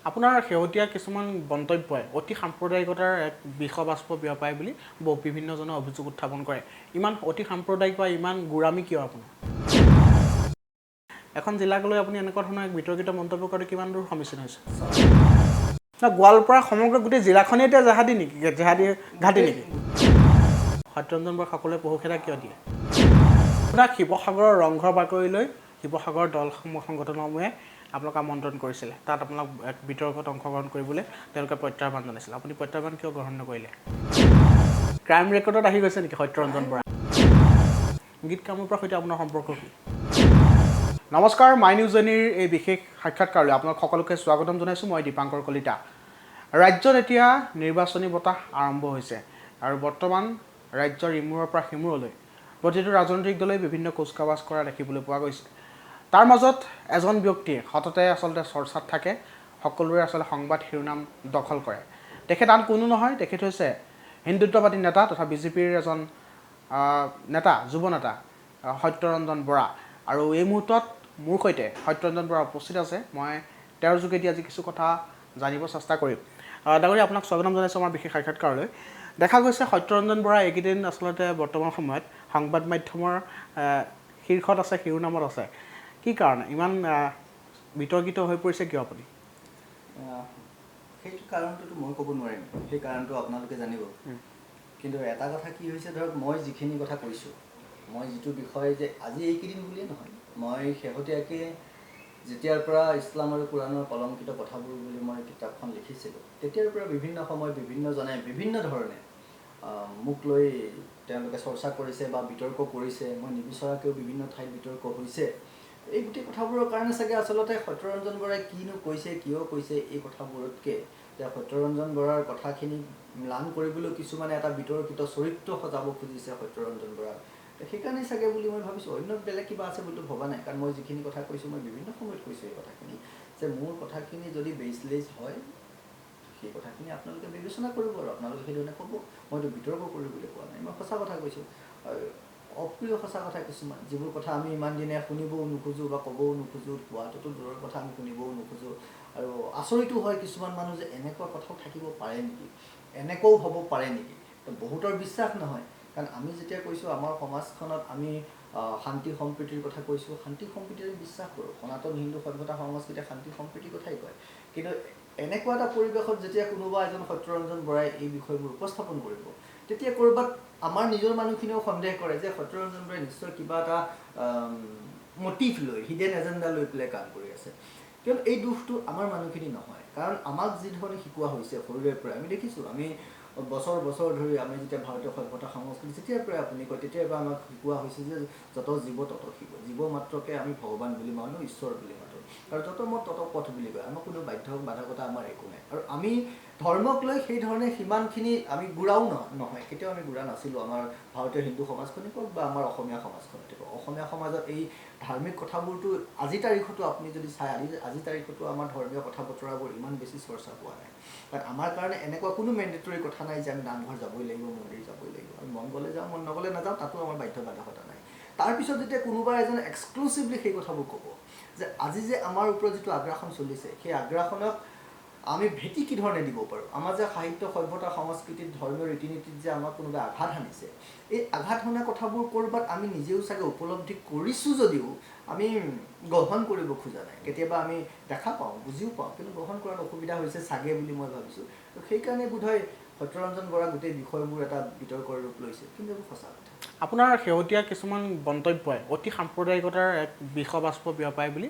আপোনাৰ শেহতীয়া কিছুমান মন্তব্যই অতি সাম্প্ৰদায়িকতাৰ এক বিষবাষ্প বিয়পায় বুলি বিভিন্নজনে অভিযোগ উত্থাপন কৰে। ইমান অতি সাম্প্ৰদায়িক বা ইমান গোড়ামী কিয় আপোনাৰ? এখন জিলাক লৈ আপুনি এনেকুৱা ধৰণৰ এক বিতৰ্কিত মন্তব্য কৰাটো কিমান দূৰ সমীচীন হৈছে? গোৱালপাৰা সমগ্ৰ গোটেই জিলাখনেই এতিয়া জেহাদী নেকি? জেহাদী ঘাটি নেকি? সত্যৰঞ্জন বৰাক সকলোৱে পহুখেদা কিয় দিয়ে? আপোনাক শিৱসাগৰৰ ৰংঘৰ বাকৰিলৈ শিৱসাগৰৰ দল সংগঠনসমূহে আপোনাক আমন্ত্ৰণ কৰিছিলে। তাত আপোনাক এক বিতৰ্কত অংশগ্ৰহণ কৰিবলৈ তেওঁলোকে প্ৰত্যাহ্বান জনাইছিল। আপুনি প্ৰত্যাহ্বান কিয় গ্ৰহণ নকৰিলে? ক্ৰাইম ৰেকৰ্ডত আহি গৈছে নেকি সত্যৰঞ্জন বৰা? গীত কামৰূপৰ সৈতে আপোনাৰ সম্পৰ্ক কি? নমস্কাৰ, মাই নিউজ জেনিৰ এই বিশেষ সাক্ষাৎকাৰলৈ আপোনাক সকলোকে স্বাগতম জনাইছোঁ। মই দীপাংকৰ কলিতা। ৰাজ্যত এতিয়া নিৰ্বাচনী বতাহ আৰম্ভ হৈছে আৰু বৰ্তমান ৰাজ্যৰ ইমূৰৰ পৰা সিমূৰলৈ প্ৰতিটো ৰাজনৈতিক দলে বিভিন্ন কুচকাৱাজ কৰা দেখিবলৈ পোৱা গৈছে। তাৰ মাজত এজন ব্যক্তিয়ে সততে আচলতে চৰ্চাত থাকে, সকলোৰে আচলতে সংবাদ শিৰোনাম দখল কৰে। তেখেত আন কোনো নহয়, তেখেত হৈছে হিন্দুত্ববাদী নেতা তথা বিজেপিৰ এজন নেতা, যুৱ নেতা সত্যৰঞ্জন বৰা। আৰু এই মুহূৰ্তত মোৰ সৈতে সত্যৰঞ্জন বৰা উপস্থিত আছে। মই তেওঁৰ যোগেদি আজি কিছু কথা জানিব চেষ্টা কৰিম। ডাঙৰীয়া, আপোনাক স্বাগতম জনাইছোঁ আমাৰ বিশেষ সাক্ষাৎকাৰলৈ। দেখা গৈছে সত্যৰঞ্জন বৰা এইকেইদিন আচলতে বৰ্তমান সময়ত সংবাদ মাধ্যমৰ শীৰ্ষত আছে, শিৰোনামত আছে। কি কাৰণে ইমান বিতৰ্কিত হৈ পৰিছে কিয় আপুনি? সেইটো কাৰণটোতো মই ক'ব নোৱাৰিম, সেই কাৰণটো আপোনালোকে জানিব। কিন্তু এটা কথা কি হৈছে, ধৰক মই যিখিনি কথা কৈছোঁ, মই যিটো বিষয় যে আজি এইকেইদিন বুলিয়ে নহয়, মই শেহতীয়াকৈ যেতিয়াৰ পৰা ইছলাম আৰু কোৰাণৰ কলংকিত কথাবোৰ বুলি মই কিতাপখন লিখিছিলোঁ, তেতিয়াৰ পৰা বিভিন্ন সময়ত বিভিন্নজনে বিভিন্ন ধৰণে মোক লৈ তেওঁলোকে চৰ্চা কৰিছে বা বিতৰ্ক কৰিছে। মই নিবিচৰাকৈও বিভিন্ন ঠাইত বিতৰ্ক হৈছে। এই গোটেই কথাবোৰৰ কাৰণে চাগে আচলতে সত্যৰঞ্জন বৰাই কিনো কৈছে, কিয় কৈছে, এই কথাবোৰতকৈ যে সত্যৰঞ্জন বৰাৰ কথাখিনি ম্লান কৰিবলৈ কিছুমানে এটা বিতৰ্কিত চৰিত্ৰ সজাব খুজিছে সত্যৰঞ্জন বৰাক। সেইকাৰণেই চাগে বুলি মই ভাবিছোঁ। অন্য বেলেগ কিবা আছে বুলিতো ভবা নাই, কাৰণ মই যিখিনি কথা কৈছোঁ মই বিভিন্ন সময়ত কৈছোঁ এই কথাখিনি, যে মোৰ কথাখিনি যদি বেচলেছ হয় সেই কথাখিনি আপোনালোকে বিবেচনা কৰিব আৰু আপোনালোকে সেইধৰণে ক'ব। মইতো বিতৰ্ক কৰিবলৈ কোৱা নাই, মই সঁচা কথা কৈছোঁ। অপ্ৰিয় সঁচা কথা কিছুমান, যিবোৰ কথা আমি ইমান দিনে শুনিবও নোখোজোঁ বা ক'বও নোখোজোঁ, কোৱাটোতো দূৰৰ কথা, আমি শুনিবও নোখোজোঁ। আৰু আচৰিতো হয় কিছুমান মানুহ যে এনেকুৱা কথাও থাকিব পাৰে নেকি, এনেকুৱাও হ'ব পাৰে নেকি। বহুতৰ বিশ্বাস নহয়, কাৰণ আমি যেতিয়া কৈছোঁ আমাৰ সমাজখনত আমি শান্তি সম্প্ৰীতিৰ কথা কৈছোঁ, শান্তি সম্প্ৰীতিৰে বিশ্বাস কৰোঁ। সনাতন হিন্দু সভ্যতা সংস্কৃতিয়ে শান্তি সম্প্ৰীতিৰ কথাই কয়। কিন্তু এনেকুৱা এটা পৰিৱেশত যেতিয়া কোনোবা এজন সত্যৰঞ্জন বৰাই এই বিষয়বোৰ উপস্থাপন কৰিব, তেতিয়া ক'ৰবাত আমাৰ নিজৰ মানুহখিনিও সন্দেহ কৰে যে সত্যৰঞ্জন বৰাই নিশ্চয় কিবা এটা মটিভ লৈ, হিডেন এজেণ্ডা লৈ পেলাই কাম কৰি আছে। কিয়নো এই দোষটো আমাৰ মানুহখিনি নহয়, কাৰণ আমাক যি ধৰণে শিকোৱা হৈছে সৰুৰে পৰা, আমি দেখিছোঁ, আমি বছৰ বছৰ ধৰি আমি যেতিয়া ভাৰতীয় সভ্যতা সংস্কৃতি যেতিয়াৰ পৰাই আপুনি কয় তেতিয়াৰ পৰা আমাক শিকোৱা হৈছে যে যত জীৱ তত শিৱ, জীৱ মাত্ৰকে আমি ভগৱান বুলি মানো, ঈশ্বৰ বুলি মাতো। আৰু যত মত তত পথ বুলি কয়, আমাৰ কোনো বাধ্যবাধকতা আমাৰ একো নাই। আৰু আমি ধৰ্মক লৈ সেই ধৰণে সিমানখিনি আমি গুড়াও নহয়, কেতিয়াও আমি গুড়া নাছিলোঁ। আমাৰ ভাৰতীয় হিন্দু সমাজখনেই কওক বা আমাৰ অসমীয়া সমাজখনতে কওক, অসমীয়া সমাজত এই ধাৰ্মিক কথাবোৰতো আজি তাৰিখতো আপুনি যদি চাই, আজি তাৰিখতো আমাৰ ধৰ্মীয় কথা বতৰাবোৰ ইমান বেছি চৰ্চা পোৱা নাই। কাৰণ আমাৰ কাৰণে এনেকুৱা কোনো মেণ্ডেটৰী কথা নাই যে আমি নামঘৰ যাবই লাগিব, মন্দিৰ যাবই লাগিব। আমি মন গ'লে যাওঁ, মন নগ'লে নাযাওঁ, তাতো আমাৰ বাধ্যবাধকতা নাই। তাৰপিছত যেতিয়া কোনোবা এজন এক্সক্লুচিভলি সেই কথাবোৰ ক'ব যে আজি যে আমাৰ ওপৰত যিটো আগ্ৰাসন চলিছে, সেই আগ্ৰাসনক আমি ভেটি কি ধৰণে দিব পাৰোঁ। আমাৰ যে সাহিত্য সভ্যতা সংস্কৃতিত ধৰ্মীয় ৰীতি নীতিত যে আমাক কোনোবাই আঘাত সানিছে, এই আঘাত সনা কথাবোৰ ক'ৰবাত আমি নিজেও চাগে উপলব্ধি কৰিছোঁ যদিও আমি গ্ৰহণ কৰিব খোজা নাই। কেতিয়াবা আমি দেখা পাওঁ, বুজিও পাওঁ, কিন্তু গ্ৰহণ কৰাত অসুবিধা হৈছে চাগে বুলি মই ভাবিছোঁ। তো সেইকাৰণে বোধহয় সত্যৰঞ্জন বৰা গোটেই বিষয়বোৰ এটা বিতৰ্কৰ ৰূপ লৈছে, কিন্তু এইবোৰ সঁচা কথা। আপোনাৰ শেহতীয়া কিছুমান মন্তব্যই অতি সাম্প্ৰদায়িকতাৰ এক বিষবাষ্প বিয়পায় বুলি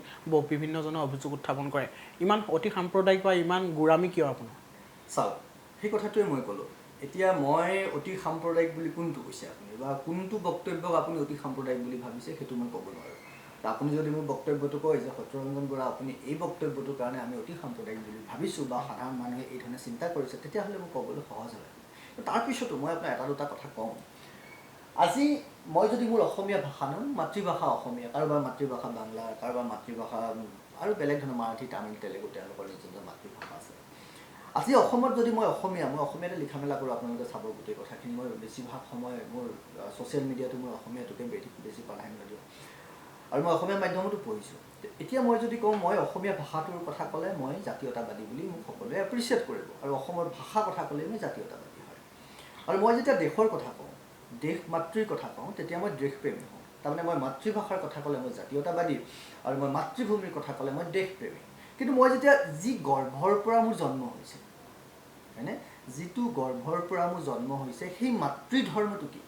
বিভিন্নজনে অভিযোগ উত্থাপন কৰে। ইমান অতি সাম্প্ৰদায়িক বা ইমান গোড়ামী কিয় আপোনাৰ? চাওক, সেই কথাটোৱে মই ক'লোঁ। এতিয়া মই অতি সাম্প্ৰদায়িক বুলি কোনটো কৈছে আপুনি, বা কোনটো বক্তব্যক আপুনি অতি সাম্প্ৰদায়িক বুলি ভাবিছে, সেইটো মই ক'ব নোৱাৰোঁ। আপুনি যদি মোৰ বক্তব্যটো কয় যে সত্যৰঞ্জন বৰা আপুনি এই বক্তব্যটোৰ কাৰণে আমি অতি সাম্প্ৰদায়িক বুলি ভাবিছোঁ বা সাধাৰণ মানুহে এই ধৰণে চিন্তা কৰিছে, তেতিয়াহ'লে মোক ক'বলৈ সহজ হয়। তাৰপিছতো মই আপোনাৰ এটা দুটা কথা কওঁ। আজি মই যদি মোৰ অসমীয়া ভাষা ন, মাতৃভাষা অসমীয়া, কাৰোবাৰ মাতৃভাষা বাংলা, কাৰোবাৰ মাতৃভাষা আৰু বেলেগ ধৰণৰ মাৰাঠী, তামিল, তেলেগু, তেওঁলোকৰ নিজৰ মাতৃভাষা আছে। আজি অসমত যদি মই অসমীয়াতে লিখা মেলা কৰোঁ, আপোনালোকে চাব গোটেই কথাখিনি। মই বেছিভাগ সময় মোৰ ছ'চিয়েল মিডিয়াটো মই অসমীয়াটোকে বেছি প্ৰাধান্য দিওঁ, আৰু মই অসমীয়া মাধ্যমতো পঢ়িছোঁ। এতিয়া মই যদি কওঁ মই অসমীয়া ভাষাটোৰ কথা ক'লে মই জাতীয়তাবাদী বুলি মোক সকলোৱে এপ্ৰিচিয়েট কৰিব আৰু অসমৰ ভাষা কথা ক'লে মই জাতীয়তাবাদী হয় আৰু মই যেতিয়া দেশৰ কথা কওঁ দেশ মাতৃৰ কথা কওঁ তেতিয়া মই দেশপ্ৰেমী হওঁ তাৰমানে মই মাতৃভাষাৰ কথা ক'লে মই জাতীয়তাবাদী আৰু মই মাতৃভূমিৰ কথা ক'লে মই দেশপ্ৰেমী কিন্তু মই যেতিয়া যি গৰ্ভৰ পৰা মোৰ জন্ম হৈছে হয়নে যিটো গৰ্ভৰ পৰা মোৰ জন্ম হৈছে সেই মাতৃধৰ্মটো কি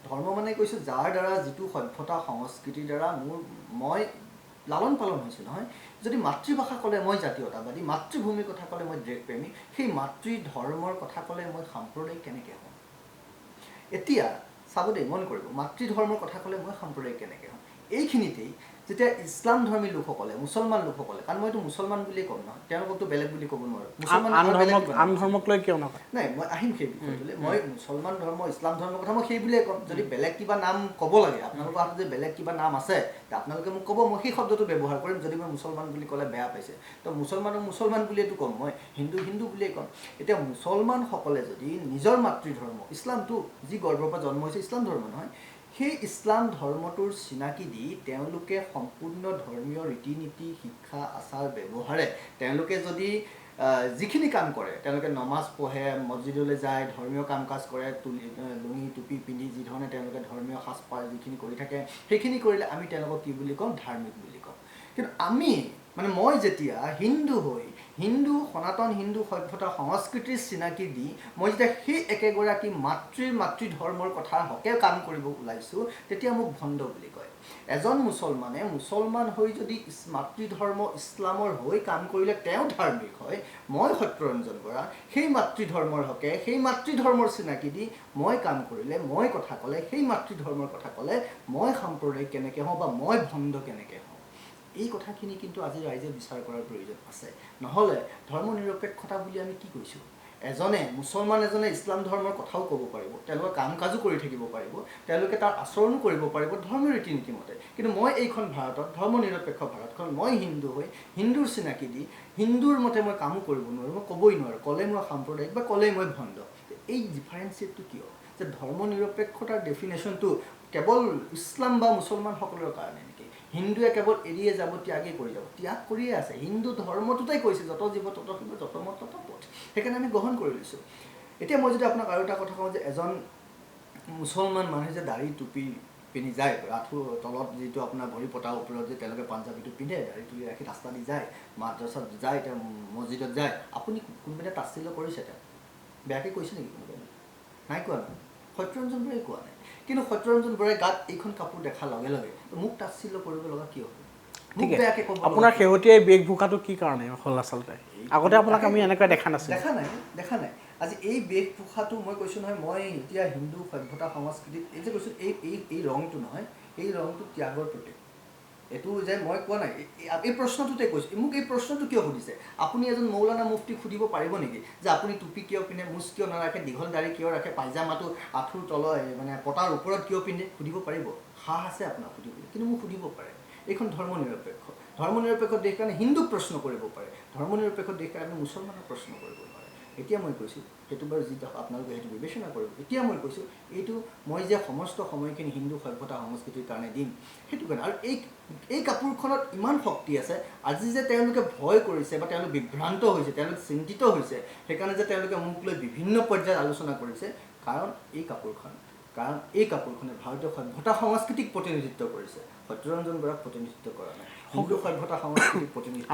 ধৰ্ম মানে কৈছোঁ যাৰ দ্বাৰা যিটো সভ্যতা সংস্কৃতিৰ দ্বাৰা মই লালন পালন হৈছোঁ নহয় যদি মাতৃভাষা ক'লে মই জাতীয়তাবাদী মাতৃভূমিৰ কথা ক'লে মই দেশপ্ৰেমী সেই মাতৃধৰ্মৰ কথা ক'লে মই সাম্প্ৰদায়িক কেনেকৈ হওঁ এতিয়া চাব দেই মন কৰিব মাতৃধৰ্মৰ কথা ক'লে মই সাম্প্ৰদায়িক কেনেকৈ হওঁ এইখিনিতেই যেতিয়া ইছলাম ধৰ্মী লোকসকলে মুছলমান লোকসকলে কাৰণ মইতো মুছলমান বুলিয়ে ক'ম নহয় তেওঁলোকতো বেলেগ বুলি ক'ব নোৱাৰোঁ আন ধৰ্মক লৈ কিয় নকয় নাই মই আহিম সেই বিষয়টোলৈ মই মুছলমান ধৰ্ম ইছলাম ধৰ্মৰ কথা মই সেই বুলিয়ে ক'ম যদি বেলেগ কিবা নাম ক'ব লাগে আপোনালোকৰ হাতত যদি বেলেগ কিবা নাম আছে আপোনালোকে মোক ক'ব মই সেই শব্দটো ব্যৱহাৰ কৰিম যদি মই মুছলমান বুলি ক'লে বেয়া পাইছে তো মুছলমানক মুছলমান বুলিয়েতো ক'ম মই হিন্দু বুলিয়ে ক'ম এতিয়া মুছলমানসকলে যদি নিজৰ মাতৃধৰ্ম ইছলামটো যি গৰ্ভৰ পৰা জন্ম হৈছে ইছলাম ধৰ্ম নহয় সেই ইছলাম ধৰ্মটোৰ চিনাকি দি তেওঁলোকে সম্পূৰ্ণ ধৰ্মীয় ৰীতি নীতি শিক্ষা আচাৰ ব্যৱহাৰে তেওঁলোকে যদি যিখিনি কাম কৰে তেওঁলোকে নমাজ পঢ়ে মছজিদলৈ যায় ধৰ্মীয় কাম কাজ কৰে লুঙি টুপি পিন্ধি যি ধৰণে তেওঁলোকে ধৰ্মীয় সাজপাৰ যিখিনি কৰি থাকে সেইখিনি কৰিলে আমি তেওঁলোকক কি বুলি কওঁ ধাৰ্মিক বুলি কওঁ কিন্তু আমি মানে মই যেতিয়া হিন্দু হৈ হিন্দু সনাতন হিন্দু সভ্যতা সংস্কৃতিৰ চিনাকি দি মই যেতিয়া সেই একেগৰাকী মাতৃধৰ্মৰ কথাৰ হকে কাম কৰিব ওলাইছোঁ তেতিয়া মোক ভণ্ড বুলি কয় এজন মুছলমানে মুছলমান হৈ যদি মাতৃধৰ্ম ইছলামৰ হৈ কাম কৰিলে তেওঁ ধাৰ্মিক হয় মই সত্যৰঞ্জন বৰা সেই মাতৃধৰ্মৰ হকে সেই মাতৃধৰ্মৰ চিনাকি দি মই কাম কৰিলে মই কথা ক'লে সেই মাতৃধৰ্মৰ কথা ক'লে মই সাম্প্ৰদায়িক কেনেকৈ হওঁ বা মই ভণ্ড কেনেকৈ হওঁ এই কথাখিনি কিন্তু আজি ৰাইজে বিচাৰ কৰাৰ প্ৰয়োজন আছে নহ'লে ধৰ্ম নিৰপেক্ষতা বুলি আমি কি কৈছোঁ মুছলমান এজনে ইছলাম ধৰ্মৰ কথাও ক'ব পাৰিব তেওঁলোকে কাম কাজো কৰি থাকিব পাৰিব তেওঁলোকে তাৰ আচৰণো কৰিব পাৰিব ধৰ্মীয় ৰীতি নীতি মতে কিন্তু মই এইখন ভাৰতত ধৰ্ম নিৰপেক্ষ ভাৰতখন মই হিন্দু হৈ হিন্দুৰ চিনাকি দি হিন্দুৰ মতে মই কামো কৰিব নোৱাৰোঁ মই ক'বই নোৱাৰোঁ ক'লে মই সাম্প্ৰদায়িক বা ক'লে মই ভণ্ড এই ডিফাৰেঞ্চিয়েটটো কিয় যে ধৰ্ম নিৰপেক্ষতাৰ ডেফিনেশ্যনটো কেৱল ইছলাম বা মুছলমানসকলৰ কাৰণে নেকি হিন্দুৱে কেৱল এৰিয়ে যাব ত্যাগেই কৰি যাব ত্যাগ কৰিয়ে আছে হিন্দু ধৰ্মটোতেই কৈছে যত জীৱ তত শিৱ যত মত তত পথ সেইকাৰণে আমি গ্ৰহণ কৰি লৈছোঁ এতিয়া মই যদি আপোনাক আৰু এটা কথা কওঁ যে এজন মুছলমান মানুহে যে দাড়ি টুপি পিন্ধি যায় আঁঠুৰ তলত যিটো আপোনাৰ ভৰি পতাৰ ওপৰত যে তেওঁলোকে পাঞ্জাবীটো পিন্ধে দাড়ি তুলি ৰাখি ৰাস্তা দি যায় মাদ্ৰাছাত যায় তেওঁ মছজিদত যায় আপুনি কোনোবাই তাচ্ছিল্য কৰিছে তেওঁ বেয়াকৈ কৈছে নেকি কোনোবাই নাই কোৱা নহয় সত্যৰঞ্জন বৰাই কোৱা নাই কিন্তু সত্যৰঞ্জন বৰাই গাত এইখন কাপোৰ দেখাৰ লগে লগে মোক তাচ্ছিল্য কৰিব লগা কিয় হ'ল আপোনাৰ শেহতীয়া বেশভূষাটো কি কাৰণে হ'ল আচলতে আগতে আপোনাক আমি এনেকৈ দেখা নাই আজি এই বেশভূষাটো মই কৈছোঁ নহয় মই এতিয়া হিন্দু সভ্যতা সংস্কৃতিত এই যে কৈছোঁ এই ৰংটো নহয় এই ৰংটো ত্যাগৰ প্ৰতীক এইটো যে মই কোৱা নাই এই প্ৰশ্নটোতে কৈছোঁ মোক এই প্ৰশ্নটো কিয় সুধিছে আপুনি এজন মৌলানা মুফতিক সুধিব পাৰিব নেকি যে আপুনি টুপি কিয় পিন্ধে মুচ কিয় নাৰাখে দীঘল দাড়ি কিয় ৰাখে পাইজামাটো আঁঠুৰ তলৰ মানে পতাৰ ওপৰত কিয় পিন্ধে সুধিব পাৰিব সাহ আছে আপোনাক সুধিবলৈ কিন্তু মোক সুধিব পাৰে এইখন ধৰ্ম নিৰপেক্ষ দেশ কাৰণে হিন্দুক প্ৰশ্ন কৰিব পাৰে ধৰ্ম নিৰপেক্ষ দেশ কাৰণে মুছলমানক প্ৰশ্ন কৰিব নোৱাৰে এতিয়া মই কৈছোঁ সেইটো বাৰু যিটো আপোনালোকে সেইটো বিবেচনা কৰিব এতিয়া মই কৈছোঁ এইটো মই যে সমস্ত সময়খিনি হিন্দু সভ্যতা সংস্কৃতিৰ কাৰণে দিম সেইটো কাৰণে আৰু এই কাপোৰখনত ইমান শক্তি আছে আজি যে তেওঁলোকে ভয় কৰিছে বা তেওঁলোক বিভ্ৰান্ত হৈছে তেওঁলোক চিন্তিত হৈছে সেইকাৰণে যে তেওঁলোকে মোক লৈ বিভিন্ন পৰ্যায়ত আলোচনা কৰিছে কাৰণ এই কাপোৰখনে ভাৰতীয় সভ্যতা সংস্কৃতিক প্ৰতিনিধিত্ব কৰিছে সত্যৰঞ্জন বৰাক প্ৰতিনিধিত্ব কৰা নাই হিন্দু সভ্যতা সংস্কৃতিক প্ৰতিনিধিত্ব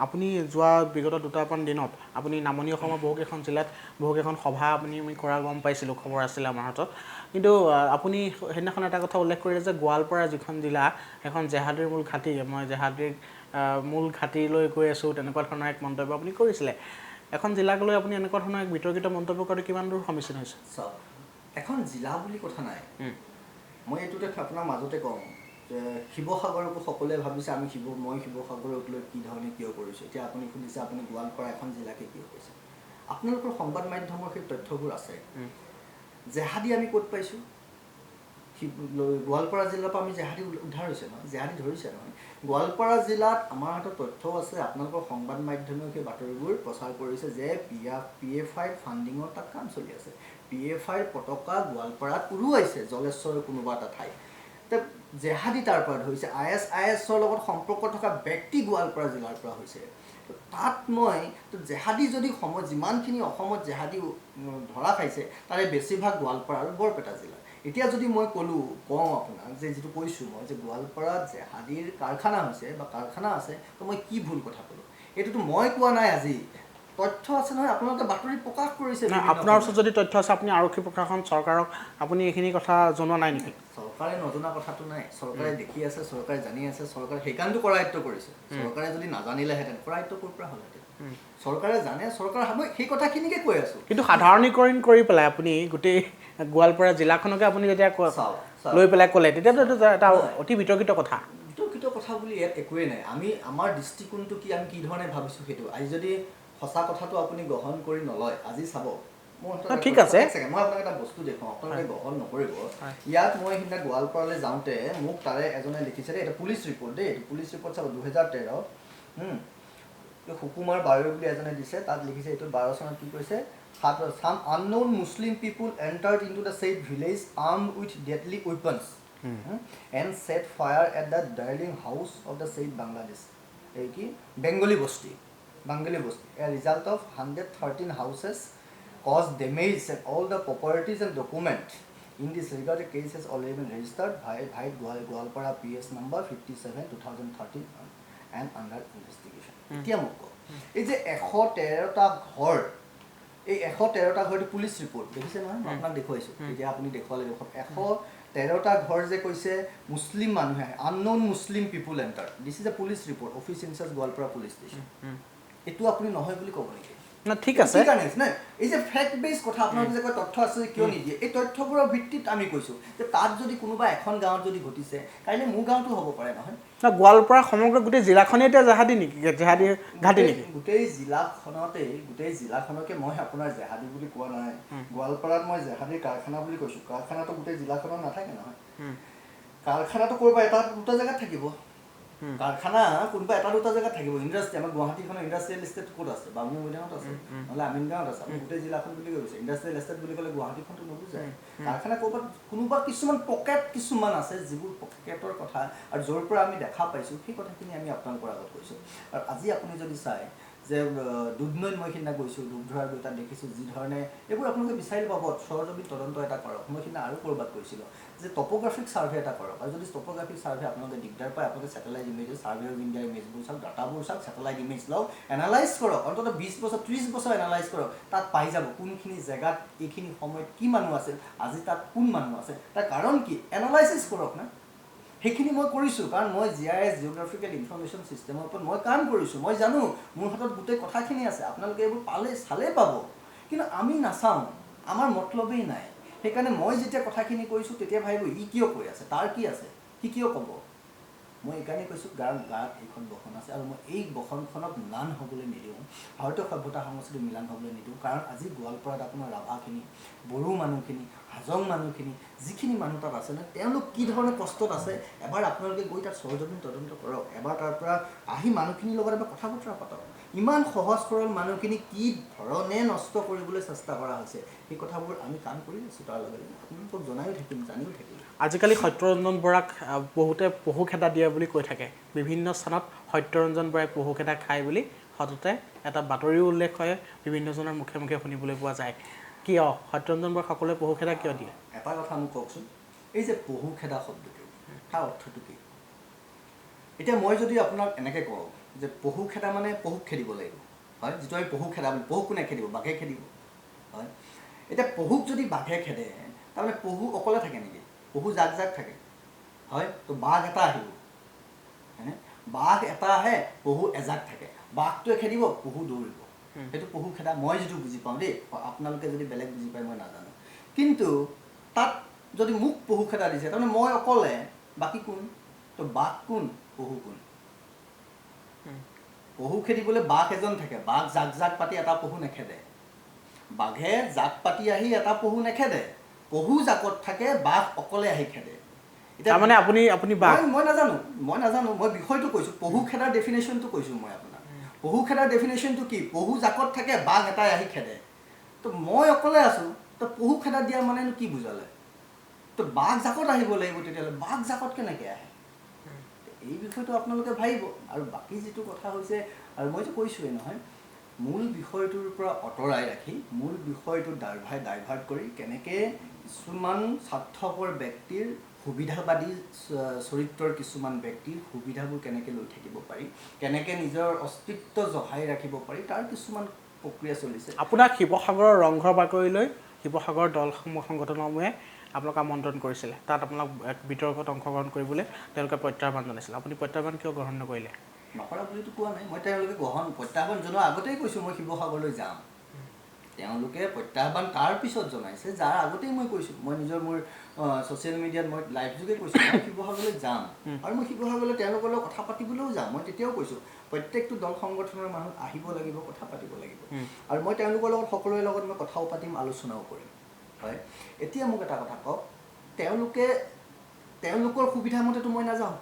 আপুনি যোৱা বিগত দুটামান দিনত আপুনি নামনি অসমৰ বহুকেইখন জিলাত বহুকেইখন সভা আমি কৰা গম পাইছিলোঁ খবৰ আছিলে আমাৰ হাতত কিন্তু আপুনি সেইদিনাখন এটা কথা উল্লেখ কৰিলে যে গোৱালপাৰা যিখন জিলা সেইখন জেহাদীৰ মূল ঘাটি মই জেহাদীৰ মূল ঘাটিলৈ গৈ আছোঁ তেনেকুৱা ধৰণৰ এক মন্তব্য আপুনি কৰিছিলে এখন জিলাক লৈ আপুনি এনেকুৱা ধৰণৰ এক বিতৰ্কিত মন্তব্য কৰাটো কিমান দূৰ সমীচীন হৈছে এখন জিলা বুলি কথা নাই মই এইটোতে আপোনাৰ মাজতে কওঁ যে শিৱসাগৰকো সকলোৱে ভাবিছে মই শিৱসাগৰক লৈ কি ধৰণে কিয় কৰিছোঁ এতিয়া আপুনি সুধিছে আপুনি গোৱালপাৰা এখন জিলাকে কিয় কৈছে আপোনালোকৰ সংবাদ মাধ্যমৰ সেই তথ্যবোৰ আছে জেহাদী আমি ক'ত পাইছোঁ গোৱালপাৰা জিলাৰ পৰা আমি জেহাদী উদ্ধাৰ হৈছে নহয় জেহাদী ধৰিছে নহয় গোৱালপাৰা জিলাত আমাৰ হাতত তথ্যও আছে আপোনালোকৰ সংবাদ মাধ্যমেও সেই বাতৰিবোৰ প্ৰচাৰ কৰিছে যে PFIৰ ফাণ্ডিঙৰ তাত কাম চলি আছে PFIৰ পতাকা গোৱালপাৰাত উৰুৱাইছে জলেশ্বৰৰ কোনোবা এটা ঠাই জেহাদী তাৰ পৰা ধৰিছে, ISISৰ লগত সম্পৰ্ক থকা ব্যক্তি গোৱালপাৰা জিলাৰ পৰা হৈছে। তাত মই জেহাদী যদি যিমানখিনি অসমত জেহাদী ধৰা খাইছে তাৰে বেছিভাগ গোৱালপাৰা আৰু বৰপেটা জিলা। এতিয়া যদি মই কওঁ আপোনাক যে যিটো কৈছোঁ মই যে গোৱালপাৰাত জেহাদীৰ কাৰখানা হৈছে বা কাৰখানা আছে, তো মই কি ভুল কথা ক'লোঁ? এইটোতো মই কোৱা নাই, আজি তথ্য আছে নহয়, আপোনালোকে বাতৰি প্ৰকাশ কৰিছে। আপোনাৰ ওচৰত যদি তথ্য আছে আপুনি আৰক্ষী প্ৰশাসন চৰকাৰক আপুনি এইখিনি কথা জনোৱা নাই নেকি? চৰকাৰে নজনা কথাটো নাই, চৰকাৰে দেখি আছে, চৰকাৰে জানি আছে, চৰকাৰে সেইকাৰণেতো কৰায়ত্ব কৰিছে। চৰকাৰে যদি নাজানিলেহেঁতেন কৰায়ত্ব ক'ৰ পৰা হ'লহেঁতেন? চৰকাৰে জানে, চৰকাৰ মই সেই কথাখিনিকে কৈ আছোঁ। কিন্তু সাধাৰণীকৰণ কৰি পেলাই আপুনি গোটেই গোৱালপাৰা জিলাখনকে আপুনি যেতিয়া লৈ পেলাই ক'লে তেতিয়াতো এটা অতি বিতৰ্কিত কথা। বিতৰ্কিত কথা বুলি ইয়াত একোৱেই নাই। আমাৰ দৃষ্টিকোণটো কি, আমি কি ধৰণে ভাবিছোঁ সেইটো। আজি যদি সঁচা কথাটো আপুনি গ্ৰহণ কৰি নলয়, আজি চাব ঠিক আছে, মই আপোনাক এটা বস্তু দেখুৱাওঁ, আপোনালোকে গ্ৰহণ নকৰিব। ইয়াত মই সেইদিনা গোৱালপাৰালৈ যাওঁতে মোক তাৰে এজনে লিখিছে দেই, এইটো পুলিচ ৰিপৰ্ট দেই, এইটো পুলিচ ৰিপৰ্ট চাব 2013 সুকুমাৰ বায়ু বুলি এজনে দিছে, তাত লিখিছে এইটো 12 চনত কি কৈছে, some unknown Muslim people entered into the said village armed with deadly weapons and set fire at the dwelling house of the said Bangladesh. এই কি বেংগলী বস্তি, a result of 113 houses caused damage and all the properties and documents. In this regard, a case has already been registered by Goalpara PS number 57/2013 and under investigation. এতিয়া মোক কওক, এই যে 113টা ঘৰ, এই 113টা ঘৰটো পুলিচ ৰিপৰ্ট দেখিছে নহয়, মই আপোনাক দেখুৱাইছোঁ, এতিয়া আপুনি দেখুৱালে দেখুৱাওক। 113টা ঘৰ যে কৈছে মুছলিম মানুহে, unknown Muslim people enter, this is a police report, office in-charge Goalpara police station. এইটো আপুনি নহয় বুলি ক'ব নেকি? না ঠিক আছে, এই যে ফেক্ট বেছ কথা আপোনালোকে যে কয় তথ্য আছে কিয় নিদিয়ে, এই তথ্যবোৰৰ ভিত্তিত আমি কৈছোঁ যে তাত যদি কোনোবা এখন গাঁৱত যদি ঘটিছে, কাইলৈ মোৰ গাঁৱতো হ'ব পাৰে নহয়। গোৱালপাৰা সমগ্ৰ গোটেই জিলাখনেই এতিয়া জেহাদী নেকি, জেহাদী ঘাটি নেকি? গোটেই জিলাখনকে মই আপোনাৰ জেহাদী বুলি কোৱা নাই। গোৱালপাৰাত মই জেহাদীৰ কাৰখানা বুলি কৈছোঁ। কাৰখানাটো গোটেই জিলাখনত নাথাকে নহয়। কাৰখানাটো ক'ৰবা এটা দুটা জেগাত থাকিব, কাৰখানা কোনোবা এটা দুটা জেগাত থাকিব। ইণ্ডাষ্ট্ৰি, আমাৰ গুৱাহাটীখনৰ ইণ্ডাষ্ট্ৰিয়েল এষ্টেট ক'ত আছে? বামুণ মৈদামত আছে, নহ'লে আমিনগাঁৱত আছে। আমি গোটেই জিলাখন বুলি কৈছে, ইণ্ডাষ্ট্ৰিয়েল এষ্টেট বুলি ক'লে গুৱাহাটীখনটো নুবুজায়। কাৰখানা ক'ৰবাত কোনোবা কিছুমান পকেট কিছুমান আছে, যিবোৰ পকেটৰ কথা আৰু য'ৰ পৰা আমি দেখা পাইছোঁ সেই কথাখিনি আমি আপোনালোকৰ আগত কৈছোঁ। আৰু আজি আপুনি যদি চায় যে দুধনৈত মই সিদিনা গৈছোঁ, দুধধৰাৰ গৈ তাত দেখিছোঁ যি ধৰণে এইবোৰ আপোনালোকে বিচাৰি পাব, সৰজমিন তদন্ত এটা কৰক। মই সিদিনা আৰু ক'ৰবাত কৈছিলোঁ যে টপ'গ্ৰাফিক ছাৰ্ভে এটা কৰক, আৰু যদি টপ'গ্ৰাফিক ছাৰ্ভে আপোনালোকে দিগদাৰ পায়, আপোনালোকে ছেটেলাইট ইমেজেছ, ছাৰ্ভে অফ ইণ্ডিয়াৰ ইমেজবোৰ চাওক, ডাটাবোৰ চাওক, ছেটেলাইট ইমেজ লওক, এনালাইজ কৰক, অন্ততঃ 20 বছৰ 30 বছৰ এনালাইজ কৰক। তাত পাই যাব কোনখিনি জেগাত এইখিনি সময়ত কি মানুহ আছিল, আজি তাত কোন মানুহ আছে, তাৰ কাৰণ কি, এনালাইচিছ কৰক না। সেইখিনি মই কৰিছোঁ, কাৰণ মই GIS জিঅ'গ্ৰাফিকেল ইনফৰমেশ্যন ছিষ্টেমৰ ওপৰত মই কাম কৰিছোঁ। মই জানো, মোৰ হাতত গোটেই কথাখিনি আছে, আপোনালোকে এইবোৰ চালেই পাব। কিন্তু আমি নাচাওঁ, আমাৰ মতলবেই নাই। সেইকাৰণে মই যেতিয়া কথাখিনি কৈছোঁ তেতিয়া ভাবিব ই কিয় কৈ আছে, তাৰ কি আছে, সি কিয় ক'ব। মই এইকাৰণে কৈছোঁ কাৰণ গাত এইখন বসন আছে, আৰু মই এই বসনখনক ম্লান হ'বলৈ নিদিওঁ, ভাৰতীয় সভ্যতা সংস্কৃতি মিলান হ'বলৈ নিদিওঁ। কাৰণ আজি গোৱালপাৰাত আপোনাৰ ৰাভাখিনি, বড়ো মানুহখিনি, হাজং মানুহখিনি, যিখিনি মানুহ তাত আছে নহয়, তেওঁলোক কি ধৰণে কষ্টত আছে এবাৰ আপোনালোকে গৈ তাত সৰজমিন তদন্ত কৰক। এবাৰ তাৰ পৰা আহি মানুহখিনিৰ লগত এবাৰ কথা বতৰা পাতক। ইমান সহজ সৰল মানুহখিনি কি ধৰণে নষ্ট কৰিবলৈ চেষ্টা কৰা হৈছে, সেই কথাবোৰ আমি কাম কৰি আছোঁ। তাৰ লগে লগে আপোনালোকক জনায়ো থাকিম, জানিও থাকিম। আজিকালি সত্যৰঞ্জন বৰাক বহুতে পহু খেদা দিয়ে বুলি কৈ থাকে। বিভিন্ন স্থানত সত্যৰঞ্জন বৰাই পহু খেদা খায় বুলি সততে এটা বাতৰিও উল্লেখ হয়, বিভিন্নজনৰ মুখে মুখে শুনিবলৈ পোৱা যায়। কিয় সত্যৰঞ্জন বৰাক সকলোৱে পহু খেদা কিয় দিয়ে? এটা কথা মোক কওকচোন, এই যে পহু খেদা শব্দটো, তাৰ অৰ্থটো কি? এতিয়া মই যদি আপোনাক এনেকৈ কওঁ যে পহু খেদা মানে পহুক খেদিব লাগিব, হয়, যিটো আমি পহু খেদা বুলি, পহু কোনে খেদিব? বাঘে খেদিব, হয়। এতিয়া পহুক যদি বাঘে খেদে, তাৰমানে পহু অকলে থাকে নেকি? পহু জাক জাক থাকে, হয়। তো বাঘ এটা আহিব, হয়নে? বাঘ এটা আহে, পহু এজাক থাকে, বাঘটোৱে খেদিব, পহু দৌৰিব। সেইটো পহু খেদা মই যিটো বুজি পাওঁ দেই, আপোনালোকে যদি বেলেগ বুজি পায় মই নাজানো। কিন্তু তাত যদি মোক পহু খেদা দিছে, তাৰমানে মই অকলে, বাকী কোন? তো বাঘ কোন, পহু কোন? পহু খেদিবলৈ বাঘ এজন থাকে, বাঘ জাক জাক পাতি এটা পহু নেখেদে। বাঘে জাক পাতি আহি এটা পহু নেখেদে, পহু জাকত থাকে, বাঘ অকলে আহি খেদে। এতিয়া মানে আপুনি মই নাজানো, মই বিষয়টো কৈছোঁ, পহু খেদাৰ ডেফিনেশ্যনটো কৈছোঁ মই আপোনাক। পহু খেদাৰ ডেফিনেশ্যনটো কি? পহু জাকত থাকে, বাঘ এটাই আহি খেদে। তো মই অকলে আছোঁ, তো পহু খেদা দিয়া মানেনো কি বুজালে? তো বাঘ জাকত আহিব লাগিব তেতিয়াহ'লে বাঘ জাকত কেনেকৈ আহে এই বিষয়টো আপোনালোকে ভাবিব আৰু বাকী যিটো কথা হৈছে আৰু মই যে কৈছোঁৱেই নহয় মূল বিষয়টোৰ পৰা আঁতৰাই ৰাখি মূল বিষয়টো ডাইভাৰ্ট কৰি কেনেকৈ কিছুমান স্বাৰ্থপৰ ব্যক্তিৰ সুবিধাবাদী চৰিত্ৰৰ কিছুমান ব্যক্তিৰ সুবিধাবোৰ কেনেকৈ লৈ থাকিব পাৰি কেনেকৈ নিজৰ অস্তিত্ব জহাই ৰাখিব পাৰি তাৰ কিছুমান প্ৰক্ৰিয়া চলিছে আপোনাক শিৱসাগৰৰ ৰংঘৰ বাকৰিলৈ শিৱসাগৰৰ দলসমূহ সংগঠনসমূহে আপোনাক আমন্ত্ৰণ কৰিছিলে তাত আপোনাক বিতৰ্কত অংশগ্ৰহণ কৰিবলৈ তেওঁলোকে প্ৰত্যাহ্বান জনাইছিলে আপুনি প্ৰত্যাহ্বান কিয় গ্ৰহণ নকৰিলে নকৰা বুলিতো কোৱা নাই মই তেওঁলোকে প্ৰত্যাহ্বান জনোৱাৰ আগতেই কৈছোঁ মই শিৱসাগৰলৈ যাম তেওঁলোকে প্ৰত্যাহ্বান তাৰ পিছত জনাইছে যাৰ আগতেই মই কৈছোঁ মই নিজৰ মোৰ ছ'চিয়েল মিডিয়াত মই লাইভ যোগে কৈছোঁ মই শিৱসাগৰলৈ যাম আৰু মই শিৱসাগৰলৈ তেওঁলোকৰ লগত কথা পাতিবলৈও যাম মই তেতিয়াও কৈছোঁ প্ৰত্যেকটো দল সংগঠনৰ মানুহ আহিব লাগিব কথা পাতিব লাগিব আৰু মই তেওঁলোকৰ লগত সকলোৰে লগত মই কথাও পাতিম আলোচনাও কৰিম হয় এতিয়া মোক এটা কথা কওক তেওঁলোকৰ সুবিধা মতেতো মই নাযাওঁ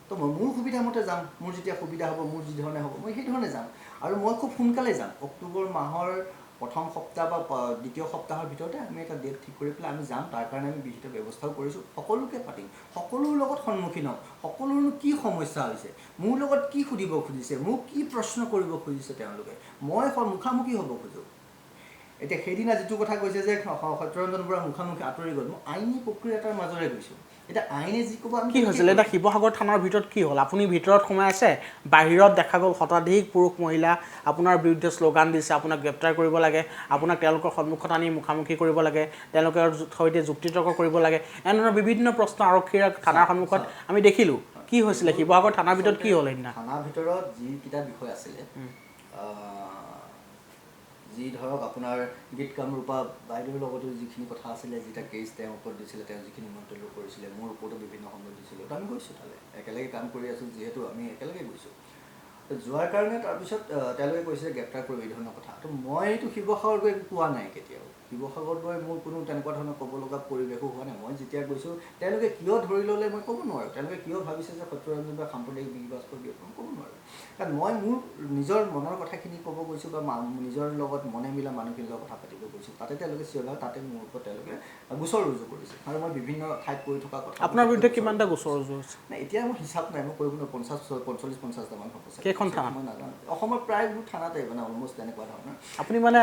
তো মই মোৰ সুবিধা মতে যাম মোৰ যেতিয়া সুবিধা হ'ব মোৰ যি ধৰণে হ'ব মই সেই ধৰণে যাম আৰু মই খুব সোনকালে যাম অক্টোবৰ মাহৰ প্ৰথম সপ্তাহ বা দ্বিতীয় সপ্তাহৰ ভিতৰতে আমি এটা ডেট ঠিক কৰি পেলাই আমি যাম তাৰ কাৰণে আমি বিহিত ব্যৱস্থাও কৰিছোঁ সকলোকে পাতিম সকলোৰ লগত সন্মুখীন হ'ম সকলোৰনো কি সমস্যা হৈছে মোৰ লগত কি সুধিব খুজিছে মোক কি প্ৰশ্ন কৰিব খুজিছে তেওঁলোকে মই মুখামুখি হ'ব খোজোঁ এতিয়া সেইদিনা যিটো কথা কৈছে যে সত্যৰঞ্জন বৰা মুখামুখি আঁতৰি গ'ল মই আইনী প্ৰক্ৰিয়া এটাৰ মাজেৰে গৈছোঁ এতিয়া আইনে যি ক'ব কি হৈছিল এতিয়া শিৱসাগৰ থানাৰ ভিতৰত কি হ'ল আপুনি ভিতৰত সোমাই আছে বাহিৰত দেখা গ'ল শতাধিক পুৰুষ মহিলা আপোনাৰ বিৰুদ্ধে শ্লোগান দিছে আপোনাক গ্ৰেপ্তাৰ কৰিব লাগে আপোনাক তেওঁলোকৰ সন্মুখত আনি মুখামুখি কৰিব লাগে তেওঁলোকৰ সৈতে যুক্তিতৰ্ক কৰিব লাগে এনেধৰণৰ বিভিন্ন প্ৰশ্ন আৰক্ষীৰ থানাৰ সন্মুখত আমি দেখিলোঁ কি হৈছিলে শিৱসাগৰ থানাৰ ভিতৰত কি হ'ল সেইদিনা থানাৰ ভিতৰত যিকেইটা বিষয় আছিলে যি ধৰক আপোনাৰ গীত কামৰূপা বাইদেউৰ লগতো যিখিনি কথা আছিলে যিটা কেছ তেওঁৰ ওপৰত দিছিলে তেওঁ যিখিনি মন্তব্য কৰিছিলে মোৰ ওপৰতো বিভিন্ন সময়ত দিছিলোঁ তো আমি গৈছোঁ তালৈ একেলগে কাম কৰি আছোঁ যিহেতু আমি একেলগে গৈছোঁ যোৱাৰ কাৰণে তাৰপিছত তেওঁলোকে কৈছে গ্ৰেপ্তাৰ কৰিব এই ধৰণৰ কথা তো মইতো শিৱসাগৰ গৈ একো কোৱা নাই কেতিয়াও শিৱসাগৰত গৈ মোৰ কোনো তেনেকুৱা ধৰণৰ ক'ব লগা পৰিৱেশো হোৱা নাই মই যেতিয়া গৈছোঁ তেওঁলোকে কিয় ধৰি ল'লে মই ক'ব নোৱাৰোঁ তেওঁলোকে কিয় ভাবিছে যে সত্যৰঞ্জন বা সাম্প্ৰদায়িক বিবাদ কৰি দিয়ে মই ক'ব নোৱাৰোঁ কাৰণ মই মোৰ নিজৰ মনৰ কথাখিনি ক'ব গৈছোঁ বা নিজৰ লগত মনে মিলা মানুহখিনিৰ লগত কথা পাতিব গৈছোঁ তাতে তেওঁলোকে চিঞৰ তাতে মোৰ ওপৰত তেওঁলোকে গোচৰ ৰুজু কৰিছে আৰু মই বিভিন্ন ঠাইত কৰি থকা কথা আপোনাৰ বিৰুদ্ধে কিমানটা গোচৰ ৰুজু হৈছে নাই এতিয়া মোৰ হিচাপ নাই মই কৰিব নোৱাৰোঁ 45-50টামান হ'ব কেইখন থানা মই নাজানো অসমৰ প্ৰায়বোৰ থানাতে মানে অলমষ্ট তেনেকুৱা ধৰণৰ আপুনি মানে